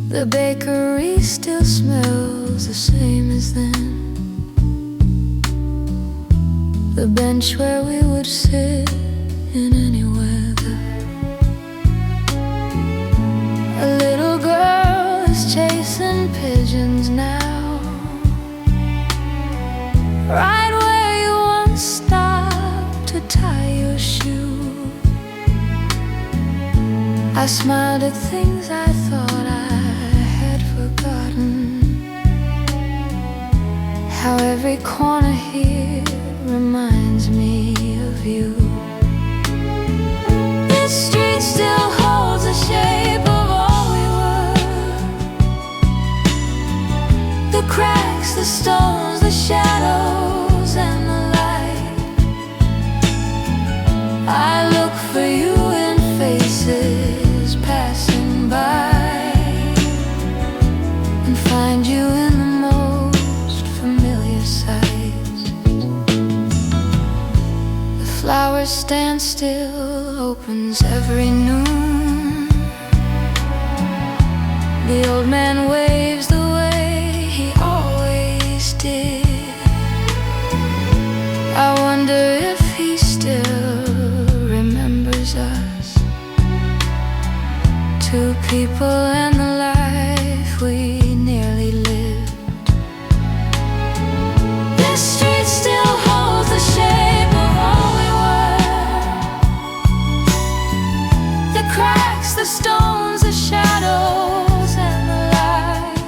The bakery still smells the same as then, the bench where we would sit in any weather. A little girl is chasing pigeons now, right where you once stopped to tie your shoe. I smiled at things I thought I had forgotten, how every corner here reminds me of you. This street still holds the shape of all we were, the cracks, the stones, the shadows, and the light. I look for you in faces passing by, and find you in the most familiar sights. The flower stand still opens every noon. The old man waves the way he always did. I wonder if he still remembers us, two people and the life we nearly lived. This street still holds the shape of all we were, the cracks, the stones, the shadows, and the light.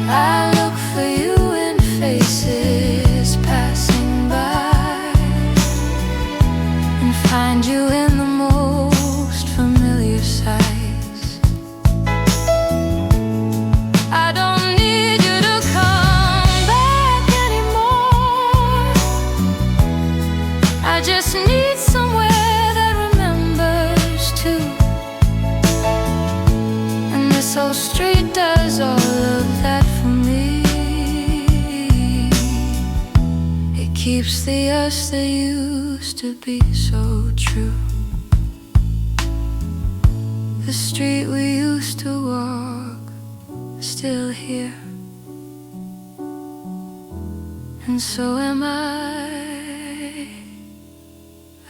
I look for you in faces passing by, and find you in the most familiar sights. I don't need you to come back anymore, I just need somewhere that remembers too. And this old street does all of that for me. It keeps the us that used to be so true. The street we used to walk is still here, and so am I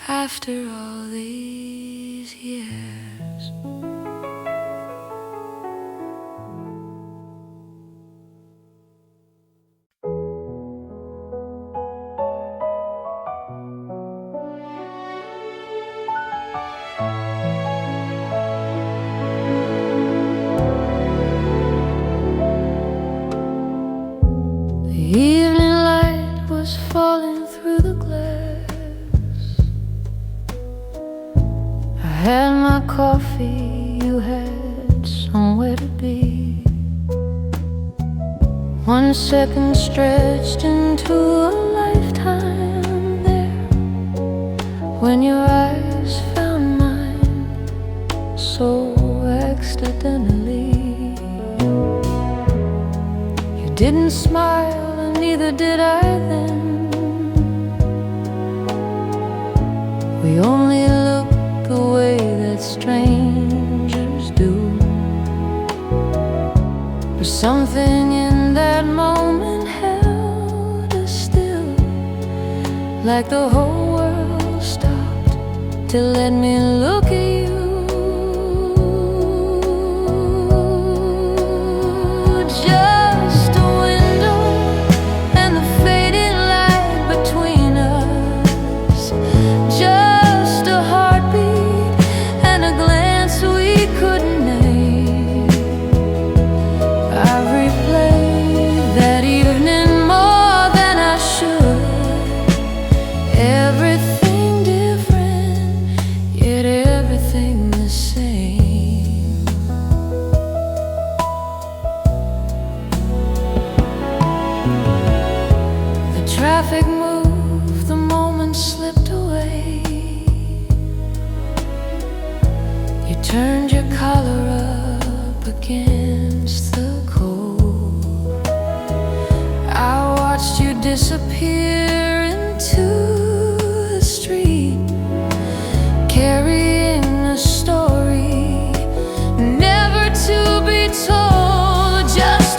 after all these years. The evening light was falling through the glass. I had my coffee, you had somewhere to be. 1 second stretched into a lifetime there, when your eyes found mine so accidentally. You didn't smile, neither did I then. We only looked the way that strangers do. But something in that moment held us still, like the whole world stopped to let me look at you. Traffic moved, the moment slipped away. You turned your collar up against the cold. I watched you disappear into the street, carrying a story never to be told. Just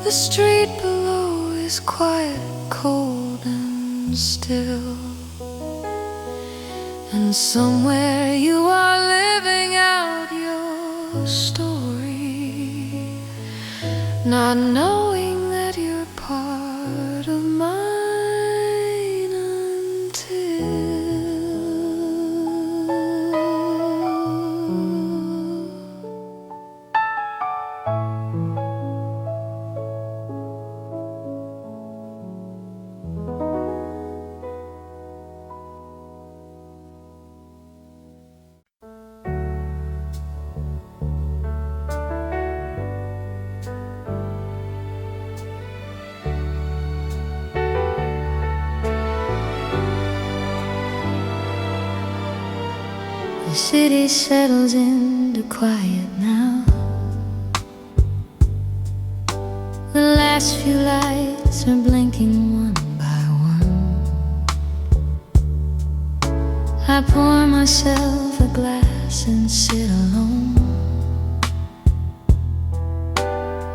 the street below is quiet, cold and still, and somewhere you are living out your story, not knowing that you're part of mine until the city settles into quiet now. The last few lights are blinking one by one. I pour myself a glass and sit alone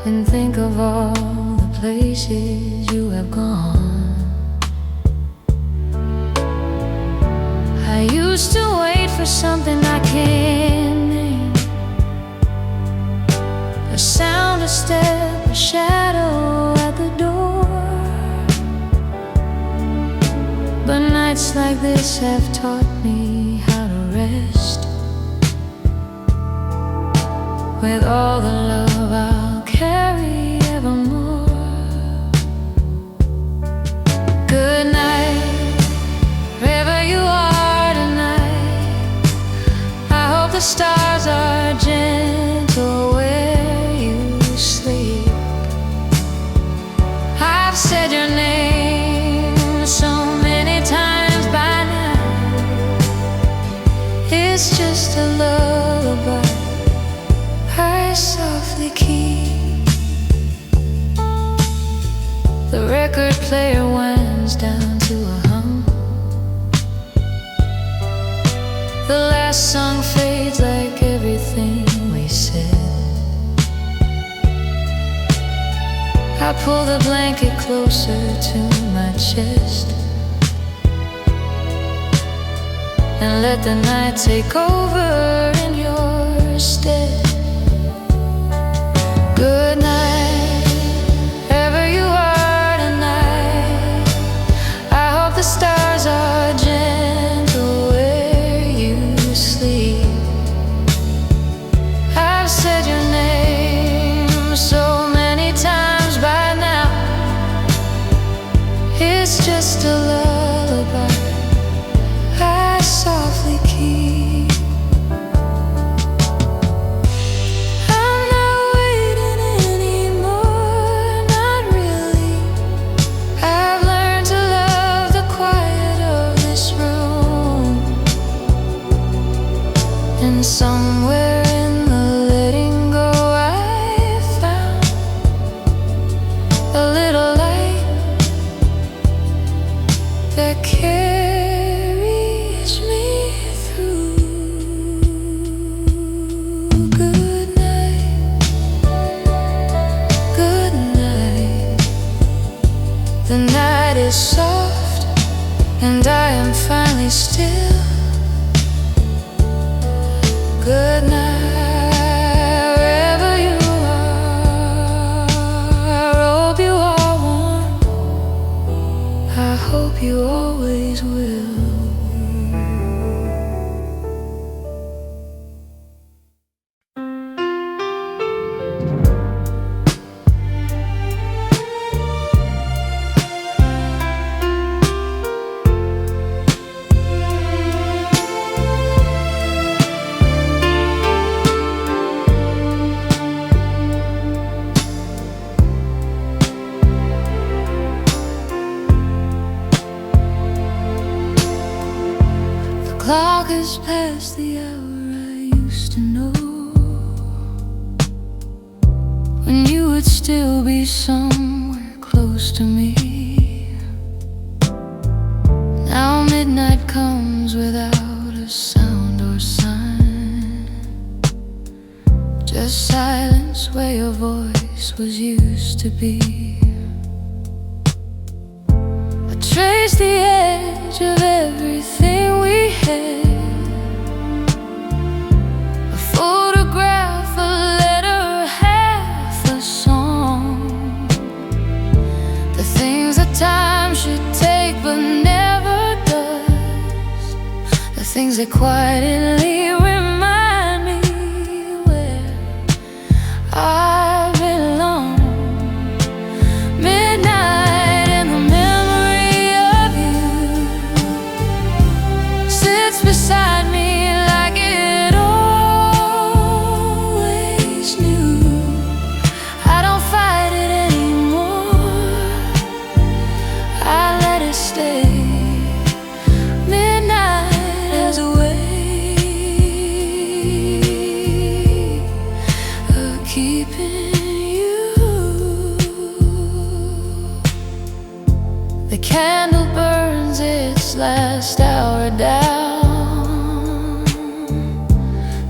and think of all the places you have gone. used to wait for something I can't name, a sound, a step, a shadow at the door. But nights like this have taught me how to rest, with all the love I'll carry evermore. Good night, wherever you are tonight. I hope the stars are gentle where you sleep. I've said your name so many times by now. It's just a lullaby I softly keep. The record player winds down to a hum. The last song fades like everything we said. I pull the blanket closer to my chest and let the night take over in your stead. Good night, wherever you are tonight. I hope the stars are gentle where you sleep. I've said your name so many times by now. It's just a lullaby I softly keep. Somewhere in the letting go I found a little light that carries me through. Good night, good night. The night is soft and I am finally still. Good night, wherever you are. I hope you are warm. I hope you always will. Clock is past the hour I used to know, when you would still be somewhere close to me. Now midnight comes without a sound or sign, just silence where your voice was used to be. I trace the edge of everything we had, a photograph, a letter, half a song, the things that time should take but never does, the things that quietly remind me where I belong. Midnight and the memory of you sits beside me like it always knew. I don't fight it anymore, I let it stay. Midnight has a way of keeping you. The candle burns its last hour down,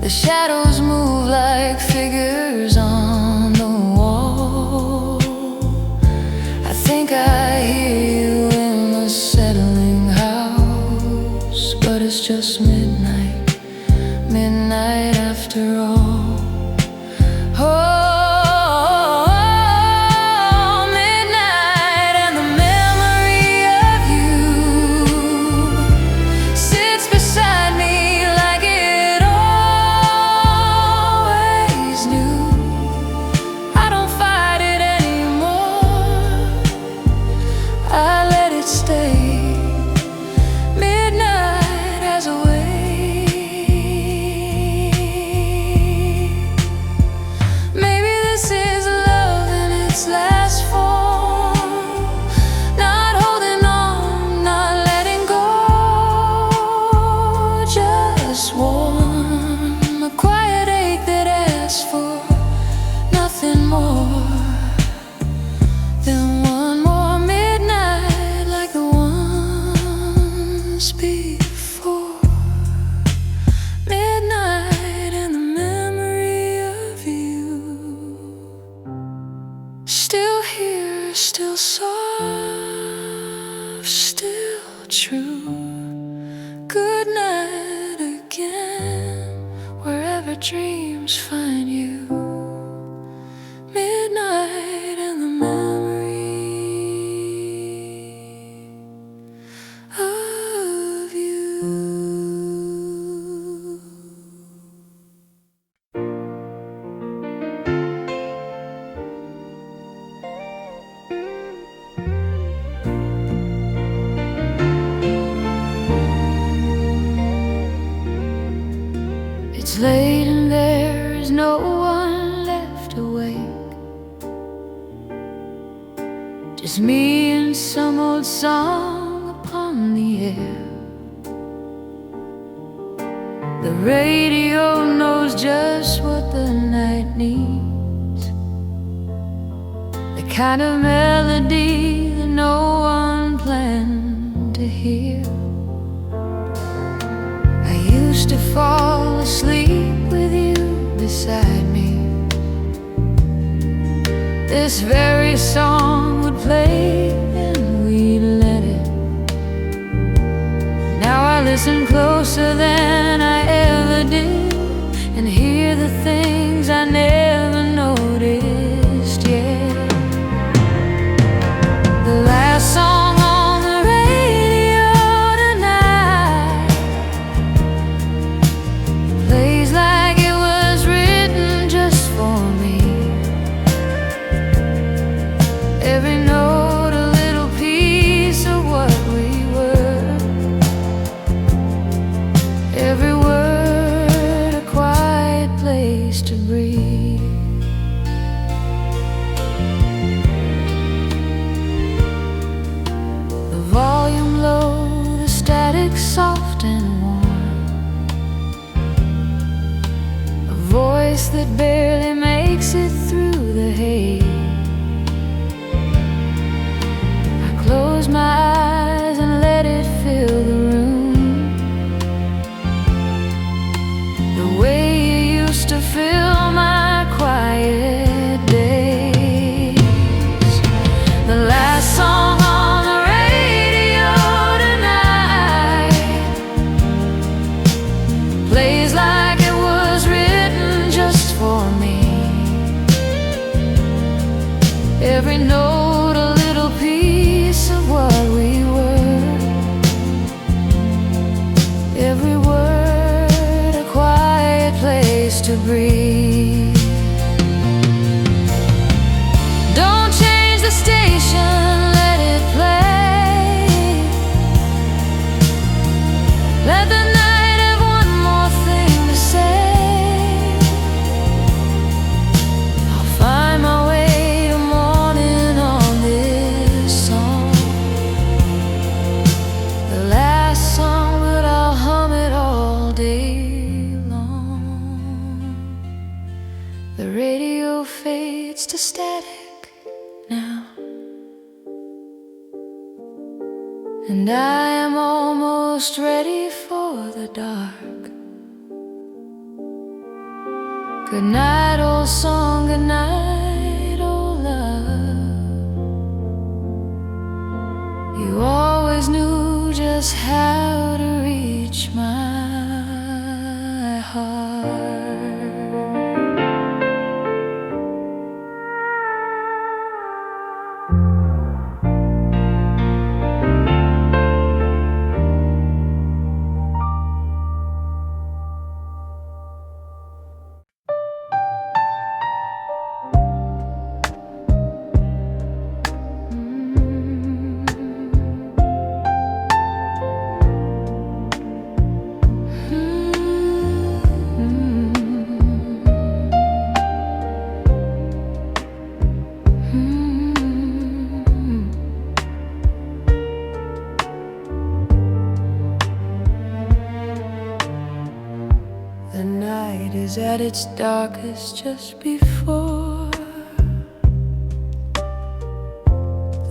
the shadows move like figures on the wall. I think I hear you in the settling house, but it's just midnight, midnight after all. Oh, midnight, and the memory of you sits beside me like it always knew. I don't fight it anymore, I let it stay. Midnight has a way. Maybe this is love in its last form, not holding on, not letting go, just warm, a quiet ache that asks for nothing more than one more midnight like the ones before. Midnight and the memory of you, still here, still soft, still true. Good night again, wherever dreams find you. Midnight and the memory of you. It's late and there is no one left awake, just me and some old song upon the air. The radio knows just what the night needs, the kind of melody that no one planned to hear. I used to fall asleep with you beside me. This very song would play and we'd let it. Now I listen closer than I ever did and hear the things I never noticed yet. The last song on the radio tonight plays like it was written just for me. Every note a little piece of what we were, every word a quiet place to breathe. The volume low, the static soft and warm, a voice that barely makes it through the haze. Close my eyes and let it fill the room, the way you used to fill my quiet days. The last song on the radio tonight plays like it was written just for me. Every note a little piece of what we were, every word a quiet place to breathe. Don't change the station, let it play. Let the night have one more thing to say. I'll find my way to morning on this song, the last song, but I'll hum it all day long. The radio fades to static now, and I am almost ready for the dark. Good night, old song, good night, old love. You always knew just how to reach reach my heart. At its darkest just before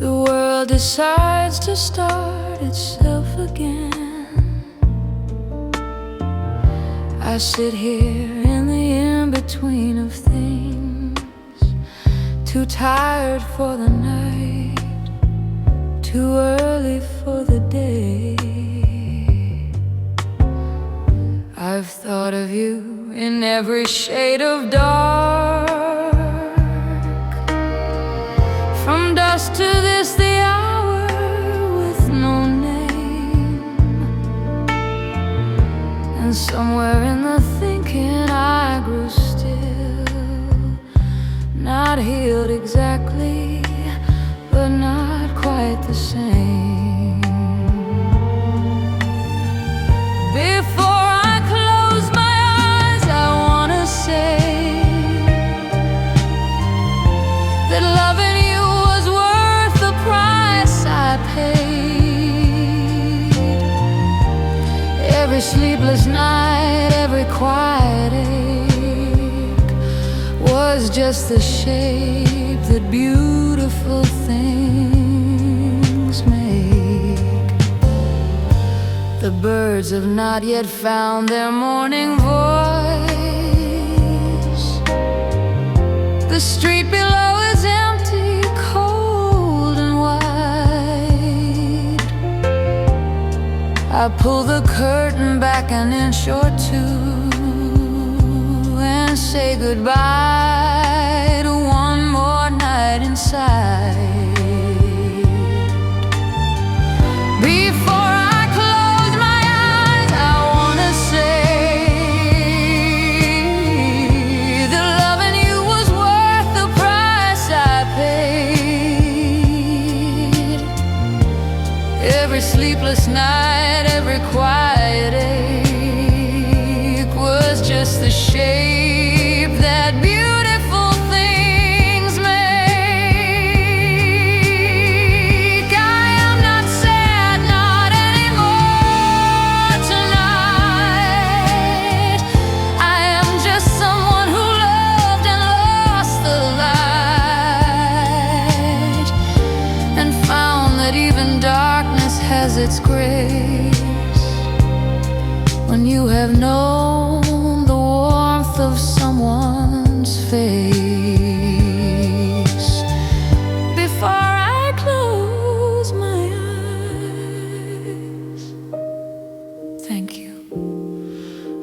the world decides to start itself again. I sit here in the in-between of things, too tired for the night, too early for the day. I've thought of you in every shade of dark, from dusk to this the hour with no name. And somewhere in the thinking I grew still, not healed exactly, but not quite the same. Before that loving you was worth the price I paid. Every sleepless night, every quiet ache was just the shape that beautiful things make. The birds have not yet found their morning voice. The street below is empty, cold and wide. I pull the curtain back an inch or two and say goodbye to one more night inside. Before I close my eyes, I wanna say that loving you was worth the price I paid. Every sleepless night, every quiet ache was just the shape that beautiful things make. I am not sad, not anymore tonight. I am just someone who loved and lost the light, and found that even darkness has its grace when you have known the warmth of someone's face. Before I close my eyes, thank you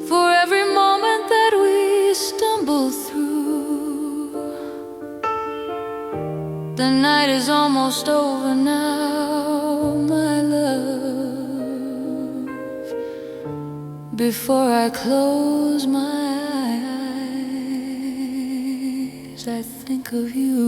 for every moment that we stumble through. The night is almost over now, my love. Before I close my eyes, I think of you.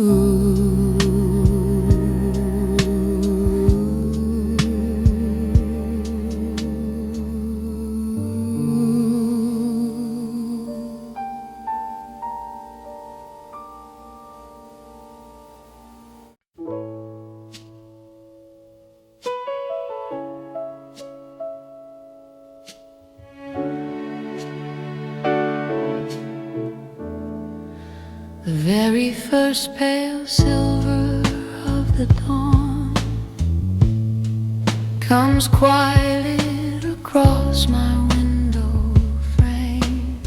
The very first pale silver of the dawn comes quietly across my window frame.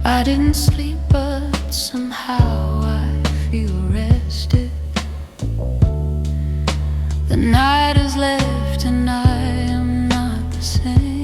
I didn't sleep, but somehow I feel rested. The night has left and I am not the same.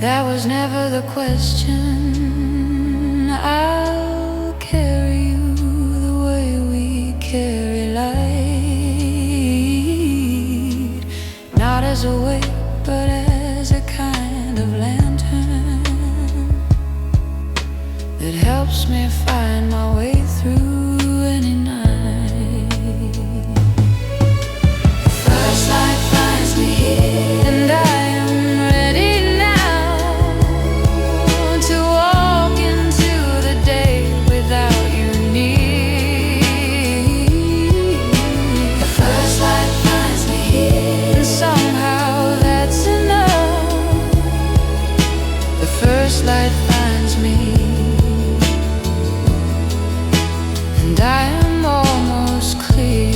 That was never the question. I'll carry you the way we carry light, not as a weight, but as a kind of lantern that helps me find my way through any night. First light finds me here, and I am ready now to walk into the day without you near. The first light finds me here, and somehow that's enough. The first light finds me, and I am almost clear.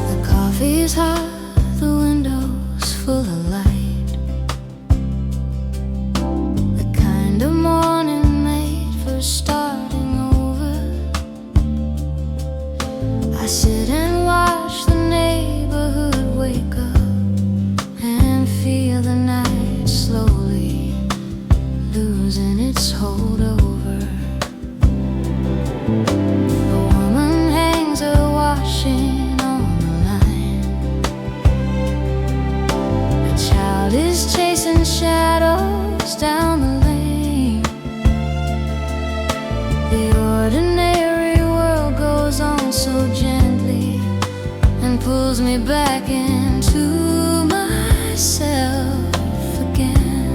The coffee's hot, the window's full of light, the kind of morning made for starting over. I sit and watch the neighborhood wake up and feel the night slowly losing its hold over. A woman hangs her washing on the line, a child is chasing shadows down the lane. The ordinary world goes on so gently and pulls me back into myself again.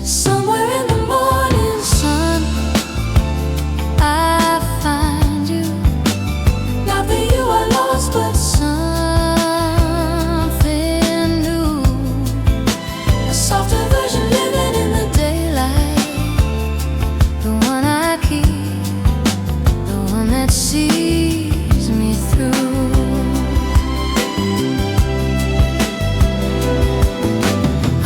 Somewhere in the morning sun, I find you. Not that you are lost, but something new. A softer version living in the daylight, the one I keep, the one that sees me through.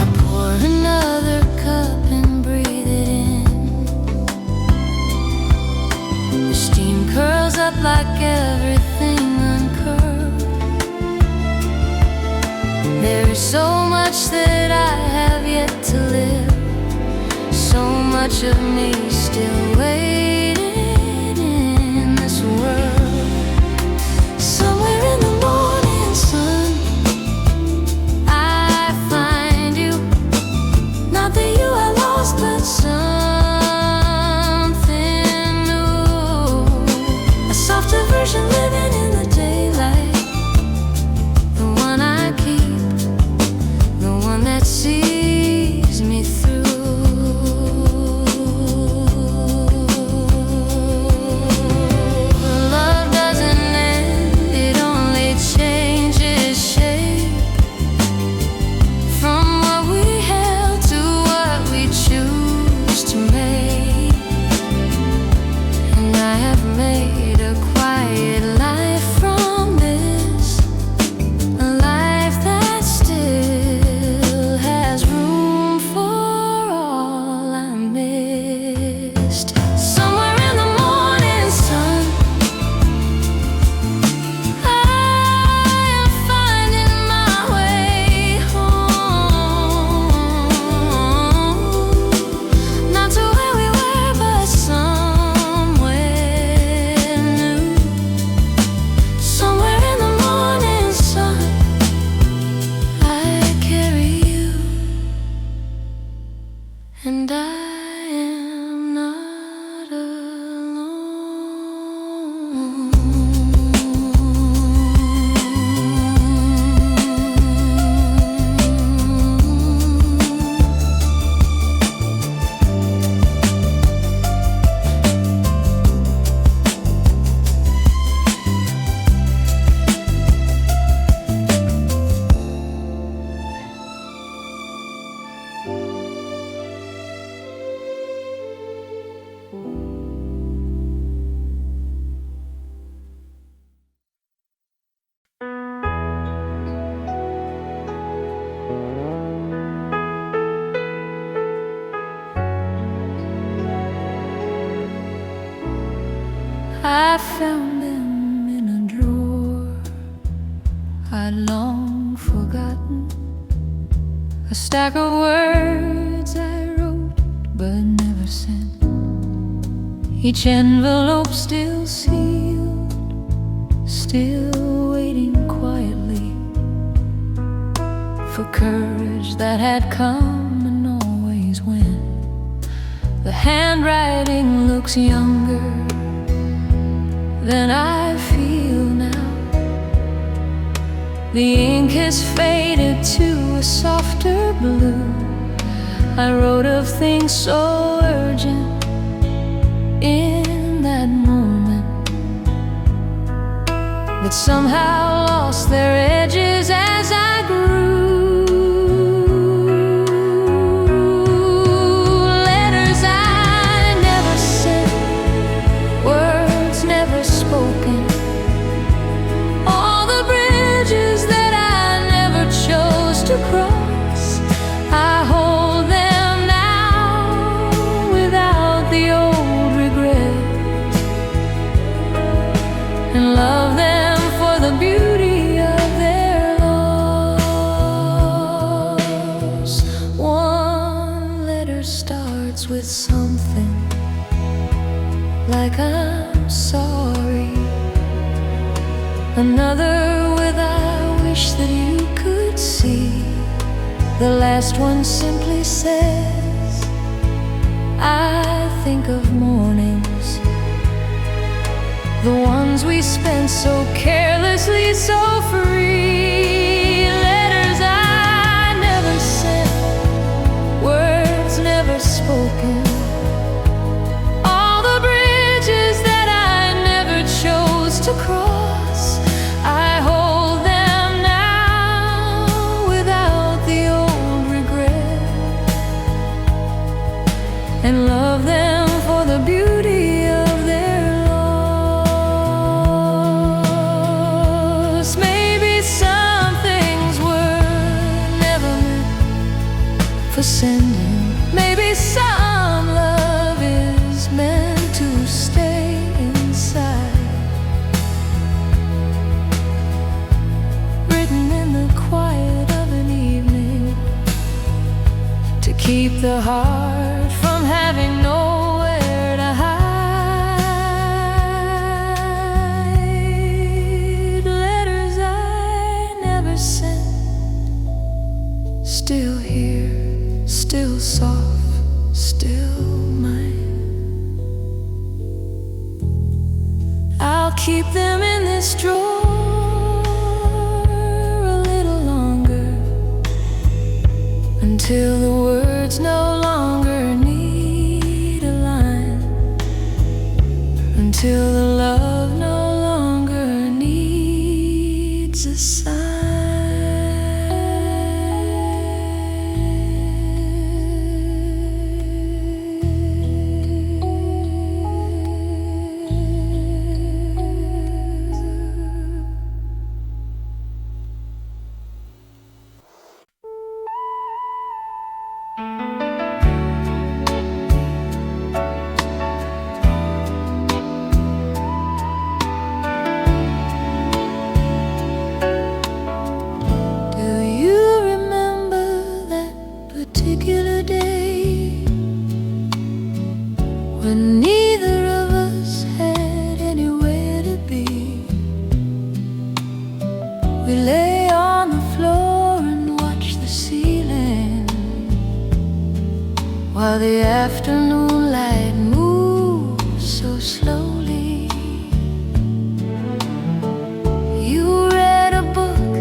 I pour another cup and breathe it in. The steam curls up like everything uncurled. There is so much that I have yet to live, so much of me still waiting in this world. Somewhere in the morning sun, I find you. Not that you are lost, but something new. A softer version living in the daylight, the one I keep, the one that sees me through. I found them in a drawer I'd long forgotten, a stack of words I wrote but never sent, each envelope still sealed, still waiting quietly for courage that had come and always went. The handwriting looks younger than I feel now. The ink has faded to a softer blue. I wrote of things so urgent in that moment that somehow lost their edges as I grew. Letters I never sent, words never spoken, all the bridges that I never chose to cross, I hold them now without the old regret, and love them for the beauty of their loss. One letter starts with something like I'm sorry, another with I wish that you could see. The last one simply says, I think of mornings, the ones we spent so carelessly, so free. Letters I never sent, words never spoken, all the bridges that I never chose to cross, I hold them now without the old regret, and love them for the beauty of their loss. Maybe some things were never meant for sending. Maybe some love is meant to stay inside, written in the quiet of an evening, to keep the heart from having nowhere to hide. Letters I never sent, still here, still soft, still mine. I'll keep them in this drawer a little longer, until the words no longer need a line, until the love no longer needs a sign. Do you remember that particular day when neither of us had anywhere to be? We lay on the floor and watched the ceiling while the afternoon light moved so slowly. You read a book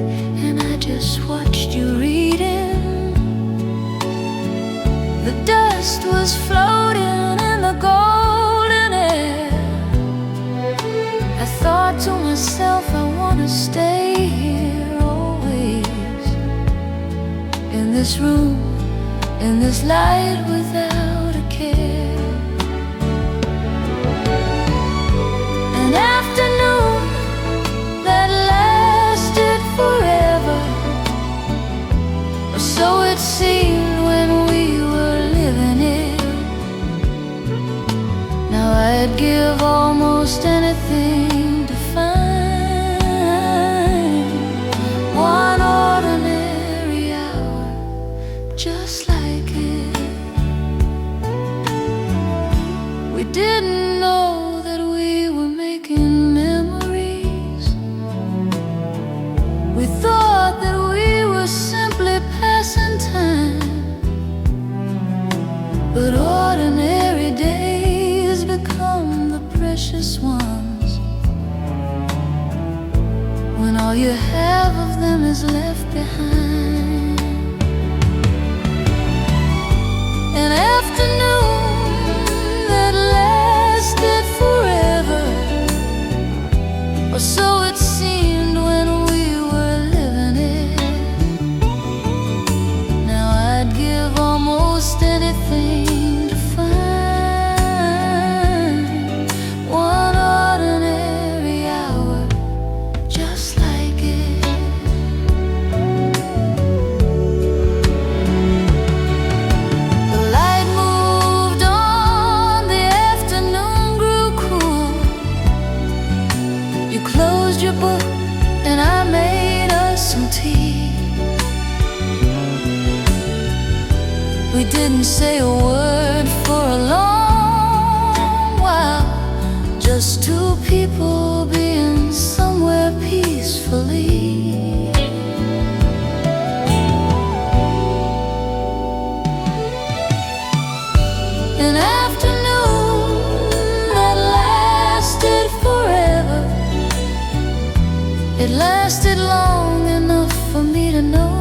and I just watched you reading. The dust was floating in the golden air. I thought to myself, I want to stay here always, in this room, in this light without a care. An afternoon that lasted forever, or so it seemed when we were living it. Now I'd give almost almost anything to find one ordinary hour just like it. We didn't know that we were making memories. We thought that we were simply passing time, but ordinary days become the precious ones when all you have of them is left behind. An afternoon that lasted forever, or so it seemed when we were living it. Now I'd give almost anything to find one ordinary hour just like it. The light moved on, the afternoon grew cool. You closed your book and I made us some tea. We didn't say a word for a long while, just two people being somewhere peacefully. An afternoon that lasted forever. It lasted long enough for me to know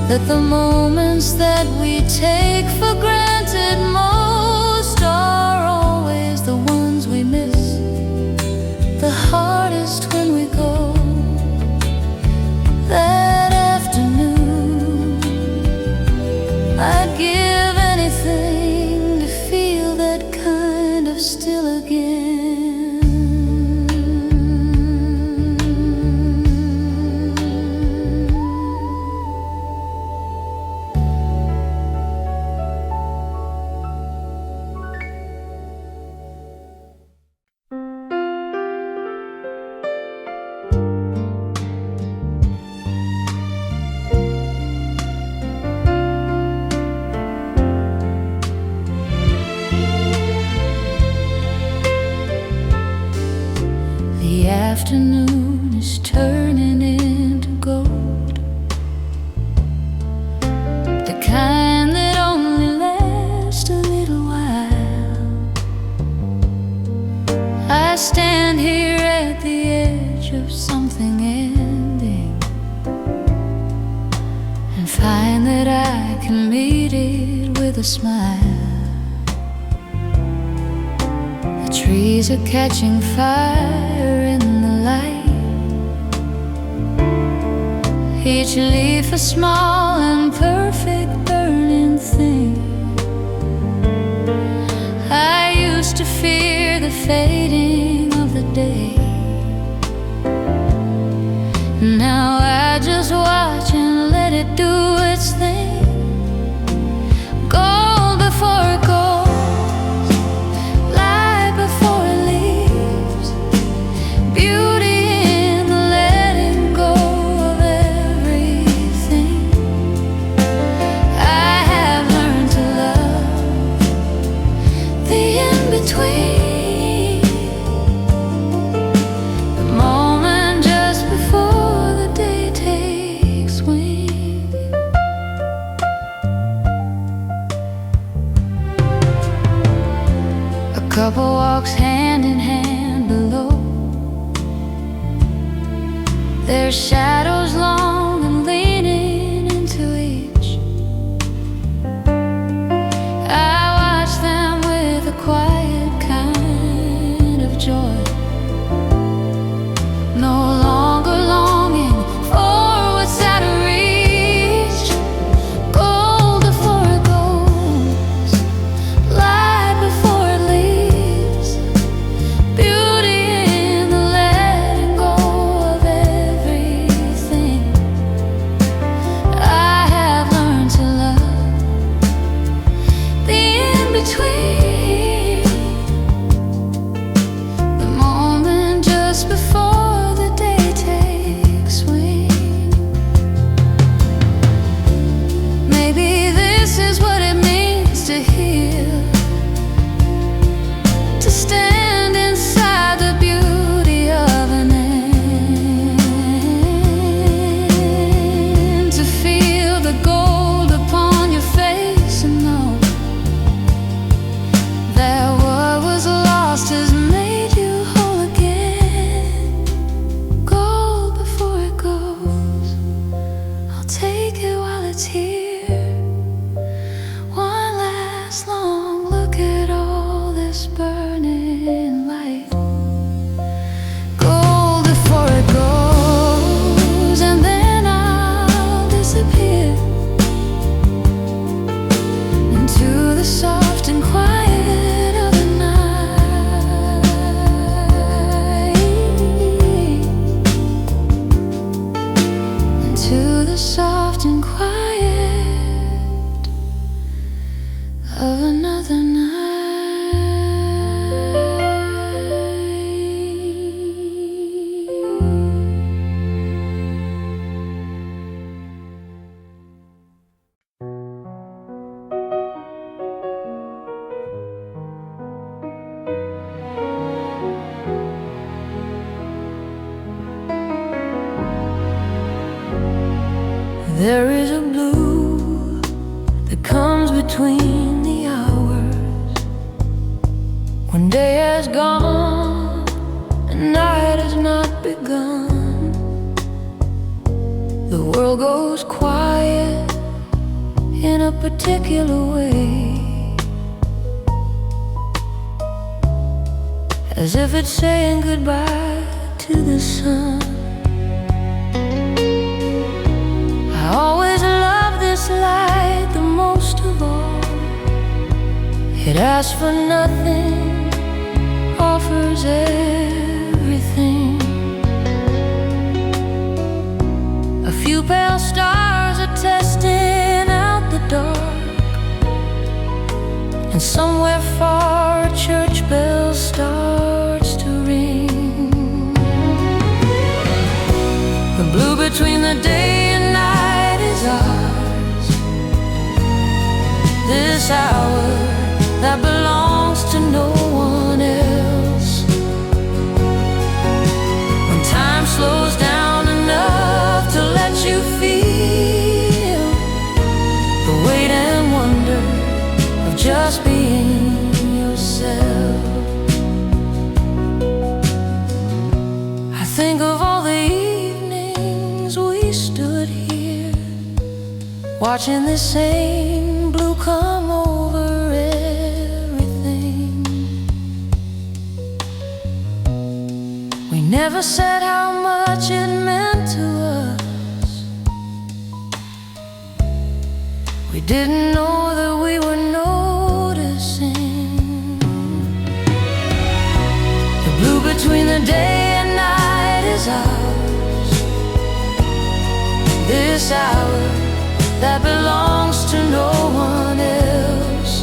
that the moments that we take for granted most are always the ones we miss the hardest when we go. That afternoon, I'd give anything to feel that kind of still again. The afternoon is turning into gold, the kind that only lasts a little while. I stand here at the edge of something ending and find that I can meet it with a smile. The trees are catching fire in the light, each leaf a small and perfect burning thing. I used to fear the fading of the day. Now I just watch and let it do its thing. Gold before it goes, light before it leaves, beauty in the letting go of everything. I have learned to love the in-between, the moment just before the day takes wing. A couple walks hand in hand below, their shadows long and leaning into each. I watch them with a quiet kind of joy, no longer longing for what's out of reach. Gold before it goes, light before it leaves, beauty in the letting go of everything. burning light. Gold before it goes, and then I'll disappear into the soft and quiet of the night. Into the soft and quiet of another night. There is a blue that comes between the hours, when day has gone and night has not begun. The world goes quiet in a particular way, as if it's saying goodbye to the sun. I always love this light the most of all. It asks for nothing, offers everything. A few pale stars are testing out the dark, and somewhere far a church bell starts to ring. The blue between the day and night is ours. This hour that belongs to no one else. When time slows down enough to let you feel the weight and wonder of just being yourself. I think of all the evenings we stood here, watching the same blue come over everything. We never said how much it meant to us. We didn't know that we were noticing. The blue between the day and night is ours. This hour that belongs to no one else.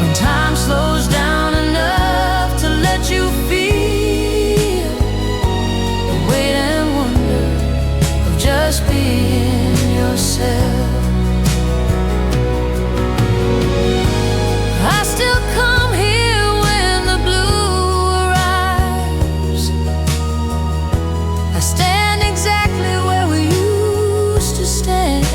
When time slows down enough to let you feel the weight and wonder of just being yourself. I still come here when the blue arrives. I stand exactly where we used to stand.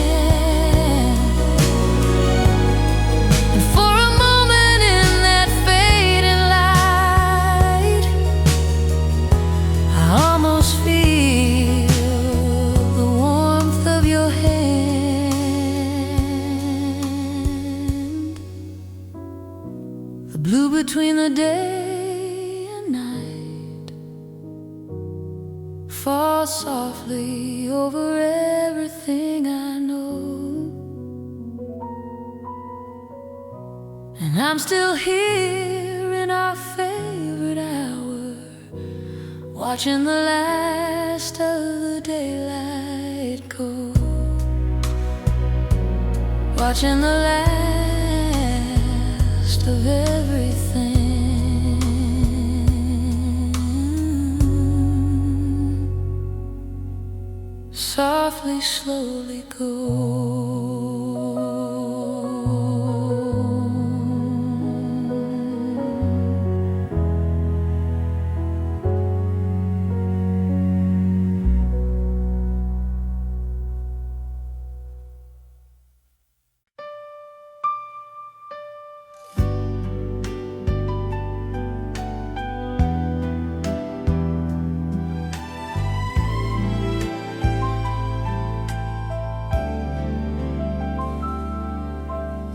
And for a moment in that fading light, I almost feel the warmth of your hand. The blue between the day and night falls softly over everything I know. And I'm still here in our favorite hour, watching the last of the daylight go, watching the last of everything softly, slowly go.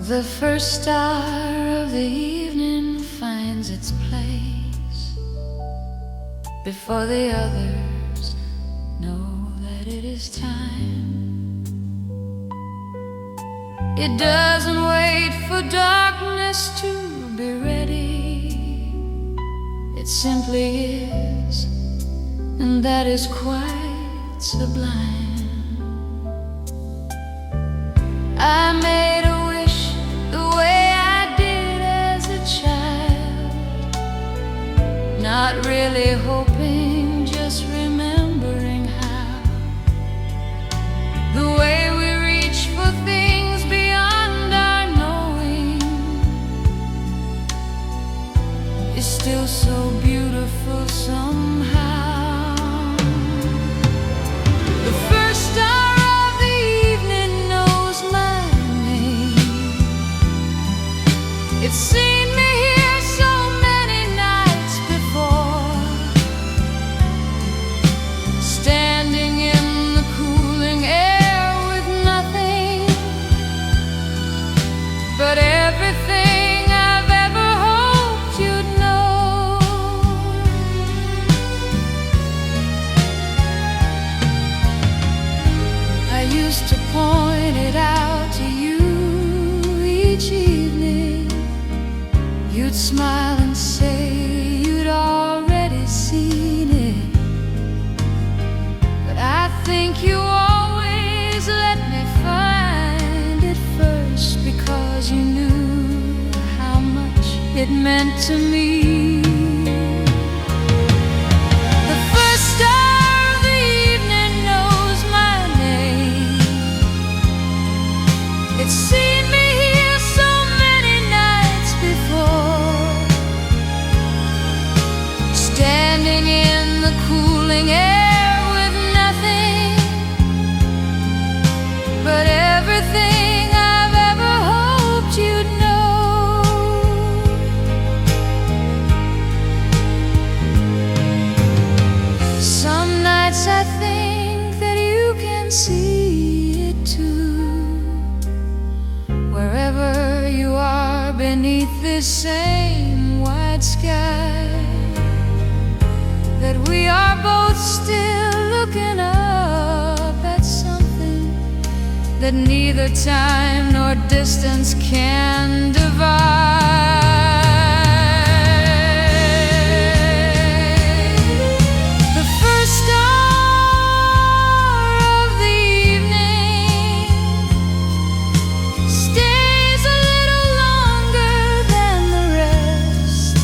The first star of the year its place before the others know that it is time. It doesn't wait for darkness to be ready. It simply is, and that is quite sublime. I made a wish the way I did as a child, not really hoping, just remembering how the way we reach for things beyond our knowing is still so beautiful somehow. The first star of the evening knows my name. It's seen me here so many nights before, standing in the cooling air with nothing but everything I've ever hoped you'd know. I used to point it out to you each evening. You'd smile and say you'd already seen it, but I think you always let me find it first, because you knew how much it meant to me. The first star of the evening knows my name. It's seen me here so many nights before, standing in the cooling air with nothing but everything I've ever hoped you'd know. Some nights I think that you can see it too, wherever you are beneath this same wide sky, that we are both still looking up at something that neither time nor distance can divide. The first star of the evening stays a little longer than the rest,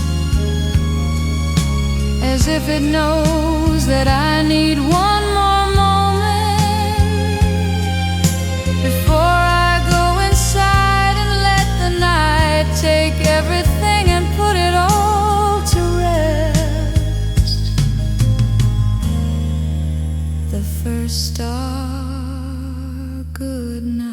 as if it knows that I need one more moment before I go inside and let the night take everything and put it all to rest. The first star, good night.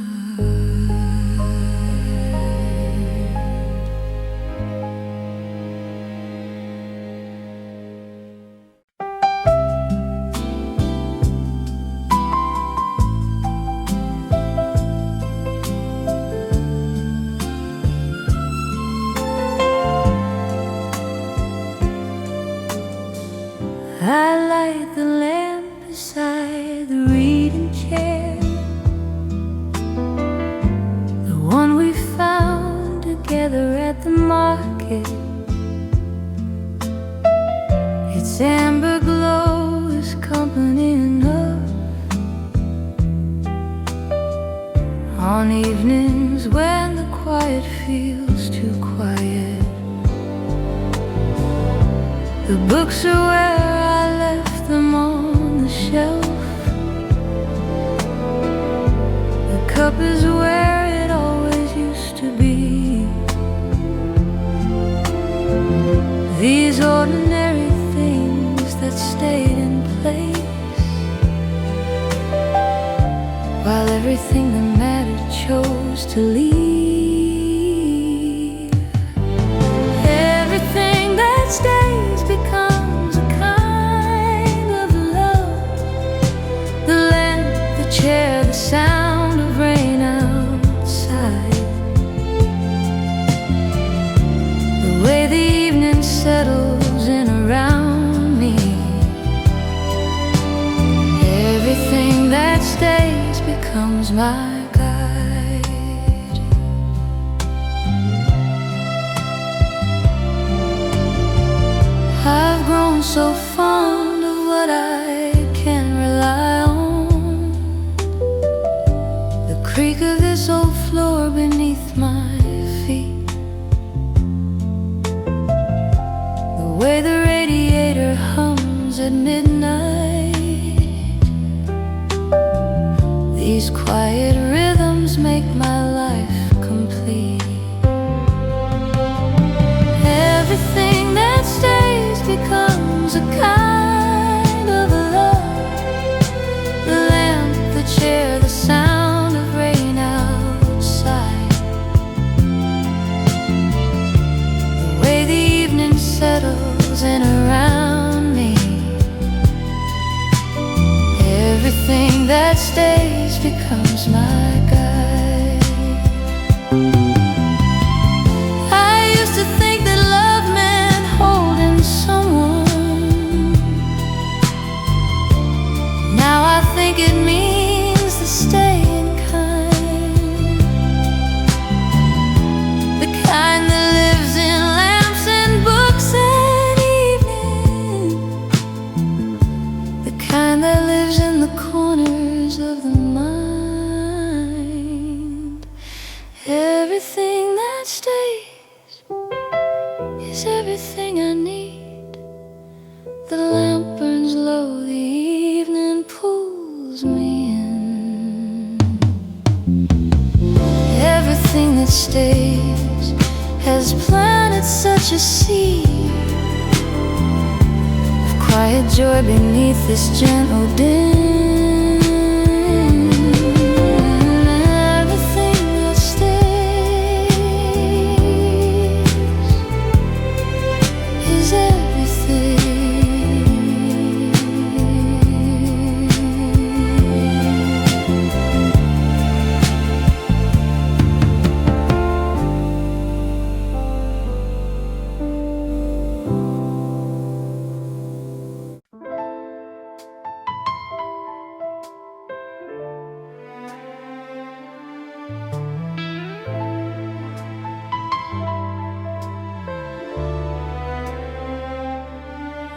I light the lamp beside the reading chair, the one we found together at the market. Its amber glow is company enough on evenings when the quiet feels too quiet. The books are where I left them on the shelf. The cup is where it always used to be. These ordinary things that stayed in place, while everything that mattered chose to leave. Everything that stays becomes a kind of love. The lamp, the chair, the sound of rain outside, the way the evening settles in around me. Everything that stays becomes my guide. I've grown so fond of what I can rely on. The creak of this old floor beneath my feet, the way the radiator hums at midnight. These quiet rhythms make my life complete. Everything that stays becomes a kind of a love. The lamp, the chair, the sound of rain outside, the way the evening settles in around me. Everything that stays becomes my guide. I used to think that love meant holding someone. Now I think it means the staying kind, the kind that lives in lamps and books at evening, the kind that lives in the corners of the mind. Everything that stays is everything I need. The lamp burns low, the evening pulls me in. Everything that stays has planted such a seed of quiet joy beneath this gentle dim. Everything that stays is everything.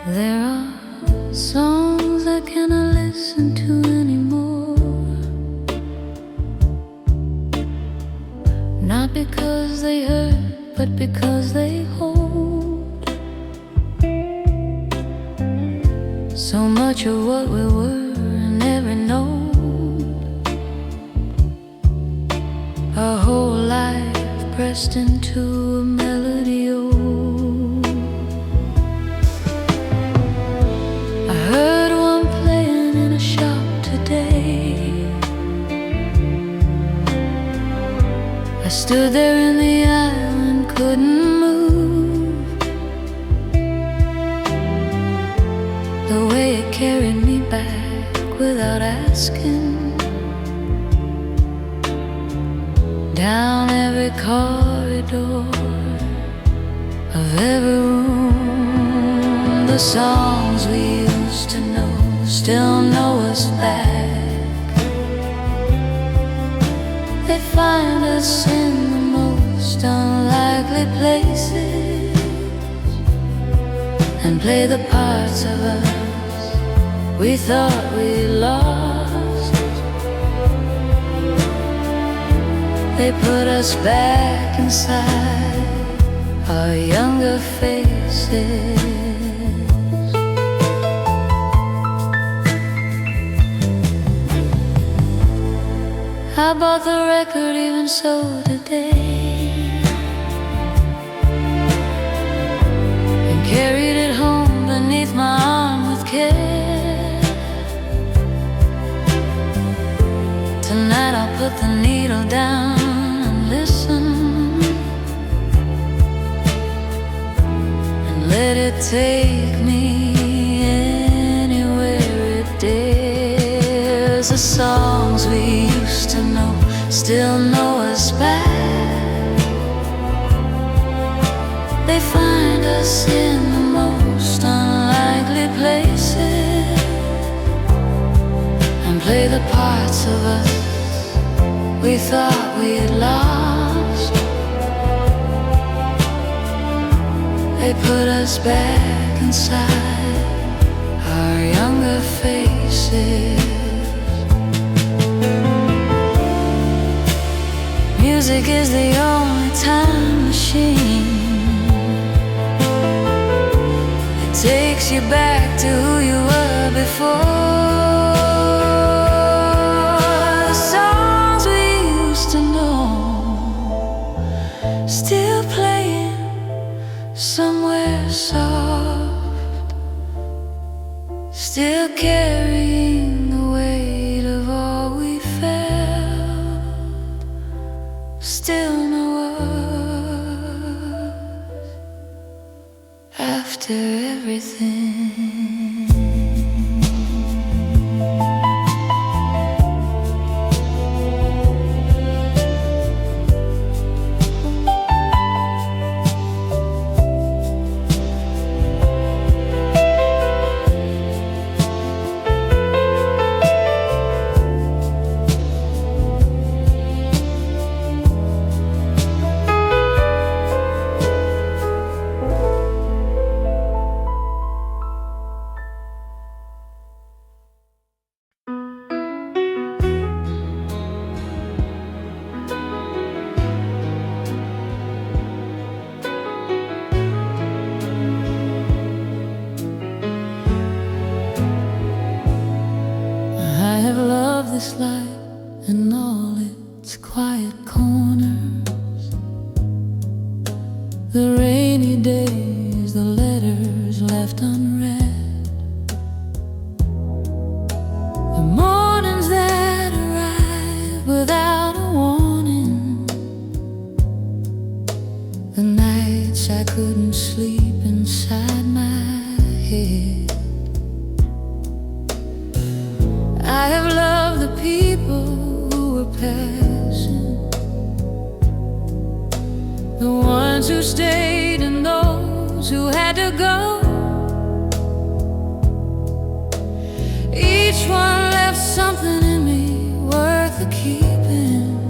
There are songs I cannot listen to anymore, not because they hurt, but because they hold so much of what we were in every note. Our whole life pressed into a melody. Heard one playing in a shop today. I stood there in the aisle and couldn't move. The way it carried me back without asking, down every corridor of every room. The songs we used to know still know us back. They find us in the most unlikely places and play the parts of us we thought we lost. They put us back inside our younger faces. I bought the record even so today and carried it home beneath my arm with care. Tonight I'll put the needle down and listen and let it take me anywhere it dares. The songs we used to know still know us back. They find us in the most unlikely places and play the parts of us we thought we'd lost. They put us back inside our younger faces. Music is the only time machine. It takes you back to who you were before. The songs we used to know, still playing somewhere soft, still carrying the weight of all we felt, still know us after everything. I have loved this life and all its quiet corners, the rainy days, the letters left unread, the mornings that arrive without a warning, the nights I couldn't sleep inside my head. I have loved the people who were passing, the ones who stayed and those who had to go. Each one left something in me worth the keeping,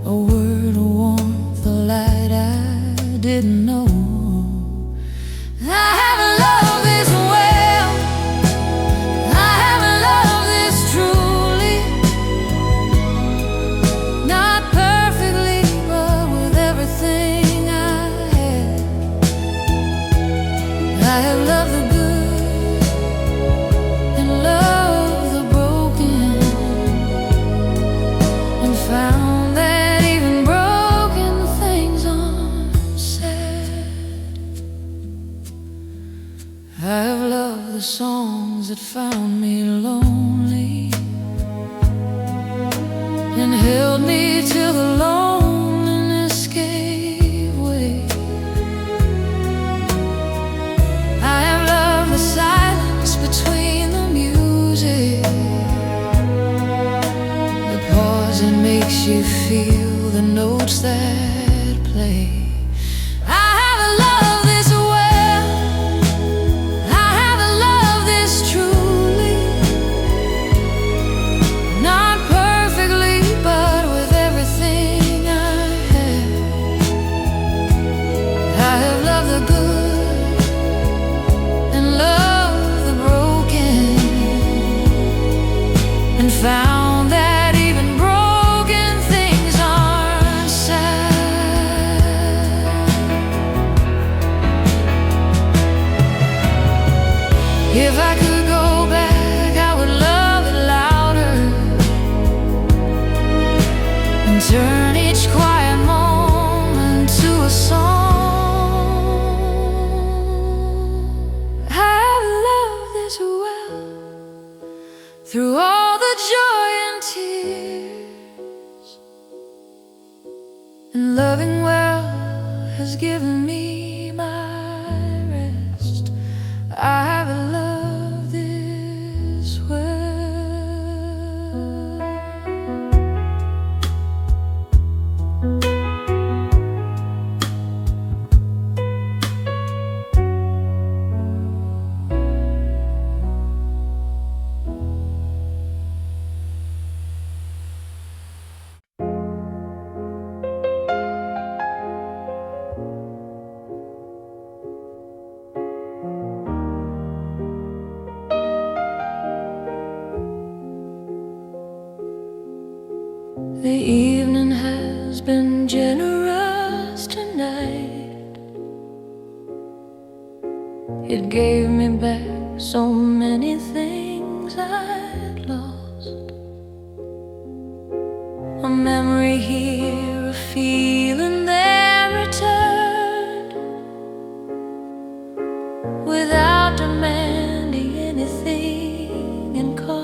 a word of warmth, a light I didn't know. I haven't loved this well, I haven't loved this truly, not perfectly, but with everything I had. I have loved the good and loved the broken, and found that even broken things aren't sad. I have loved the songs that found me lonely and held me till the loneliness gave way. I have loved the silence between the music, the pause that makes you feel the notes that play. I haven't loved this well, I haven't loved this truly, not perfectly, but with everything I have. I have loved the good and loved the broken, and found that even broken things aren't sad. If I could go back, I would love it louder and turn each quiet moment to a song. I've loved this well, through all the joy and tears, and loving well has given me my rest. I've loved this well. been generous tonight. It gave me back so many things I'd lost. A memory here, a feeling there returned, without demanding anything in cost.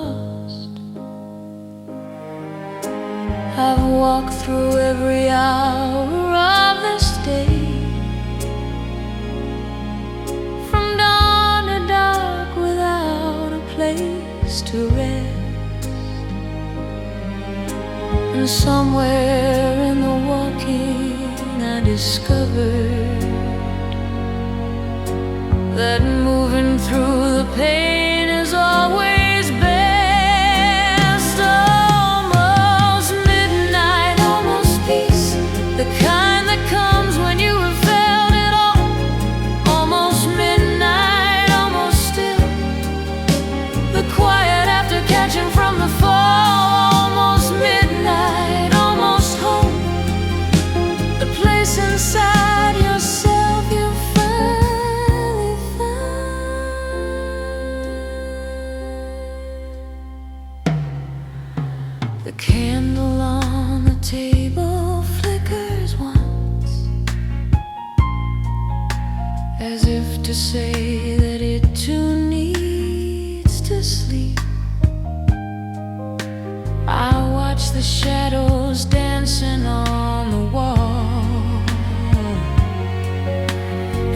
I've walked through every hour of this day, from dawn to dark, without a place to rest. And somewhere in the walking I discovered that moving through the pain is always best. Almost midnight, almost peace, the kind that comes when you have felt it all. Almost midnight, almost still, the quiet after catching from the fall. Almost midnight, almost home, the place inside yourself you finally find. The candle on the table flickers once, as if to say that it too needs to sleep. I watch the shadows dancing on the wall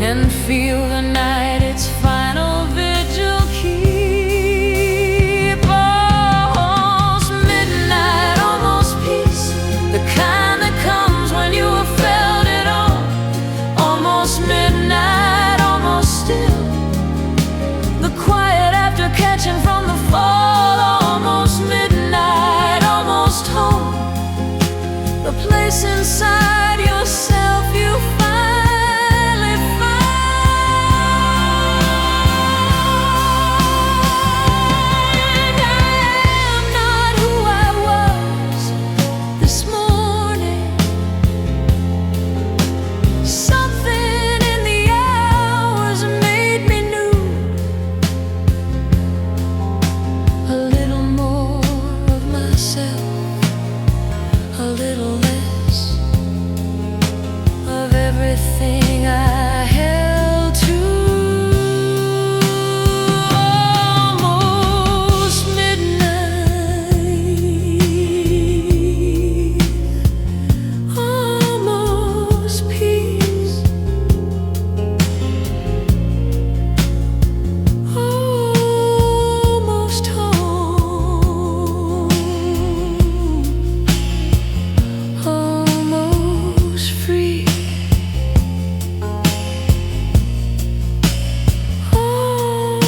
and feel the night its final vigil keep. Almost midnight, almost peace, the kind that comes when you have felt it all. Almost midnight, almost still, the quiet after catching from the fall. Almost midnight, almost home, the place inside yourself you finally find. I am not who I was this morning. Something in the hours made me new. A little more of myself, a little less of everything I held to. Almost midnight, almost peace, almost home, almost free, almost.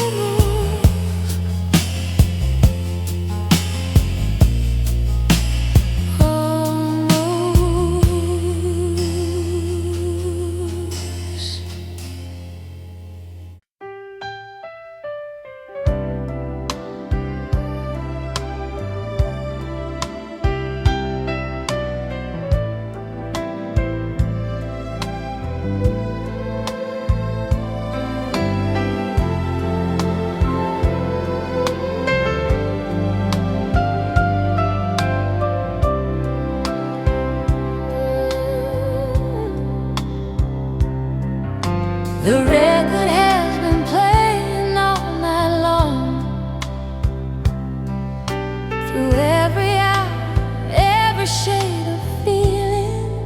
The record has been playing all night long, through every hour, every shade of feeling.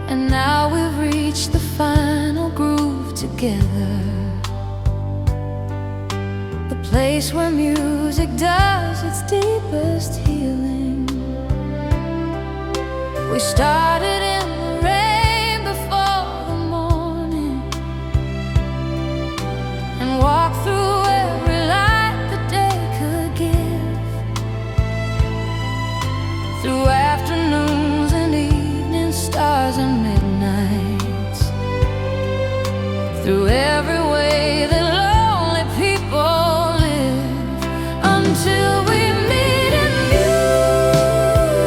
And now we've reached the final groove together, the place where music does its deepest healing. We started in the rain before the morning, and walked through every light the day could give, through afternoons and evening stars and midnights, through every way that lonely people live, until we meet in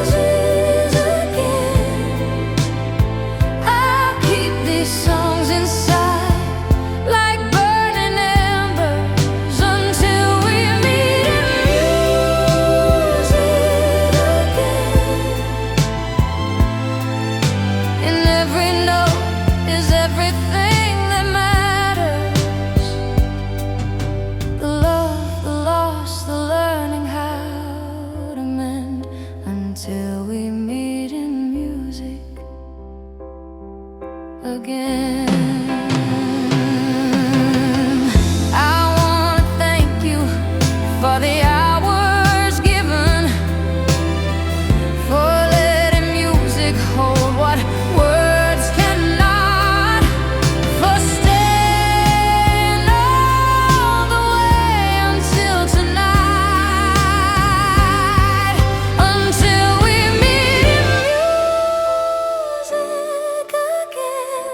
music's again. I wanna thank you for the hours given, for letting music hold what words cannot, for staying all the way until tonight, until we meet in music again.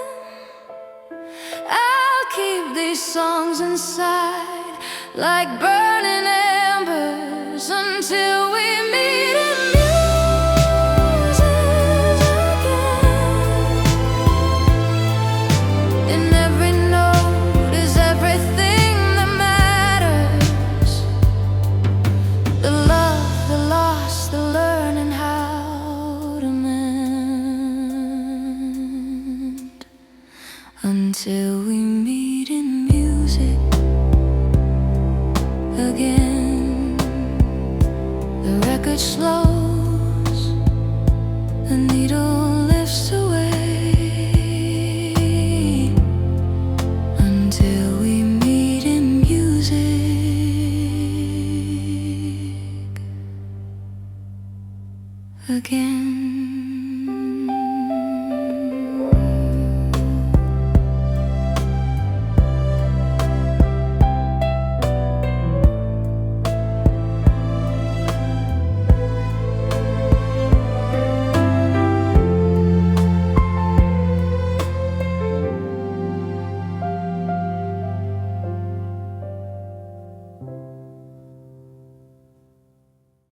I'll keep these songs inside like burning embers until we meet in music again. In every note is everything that matters. The love, the loss, the learning how to mend. Until we meet in music again. The record slow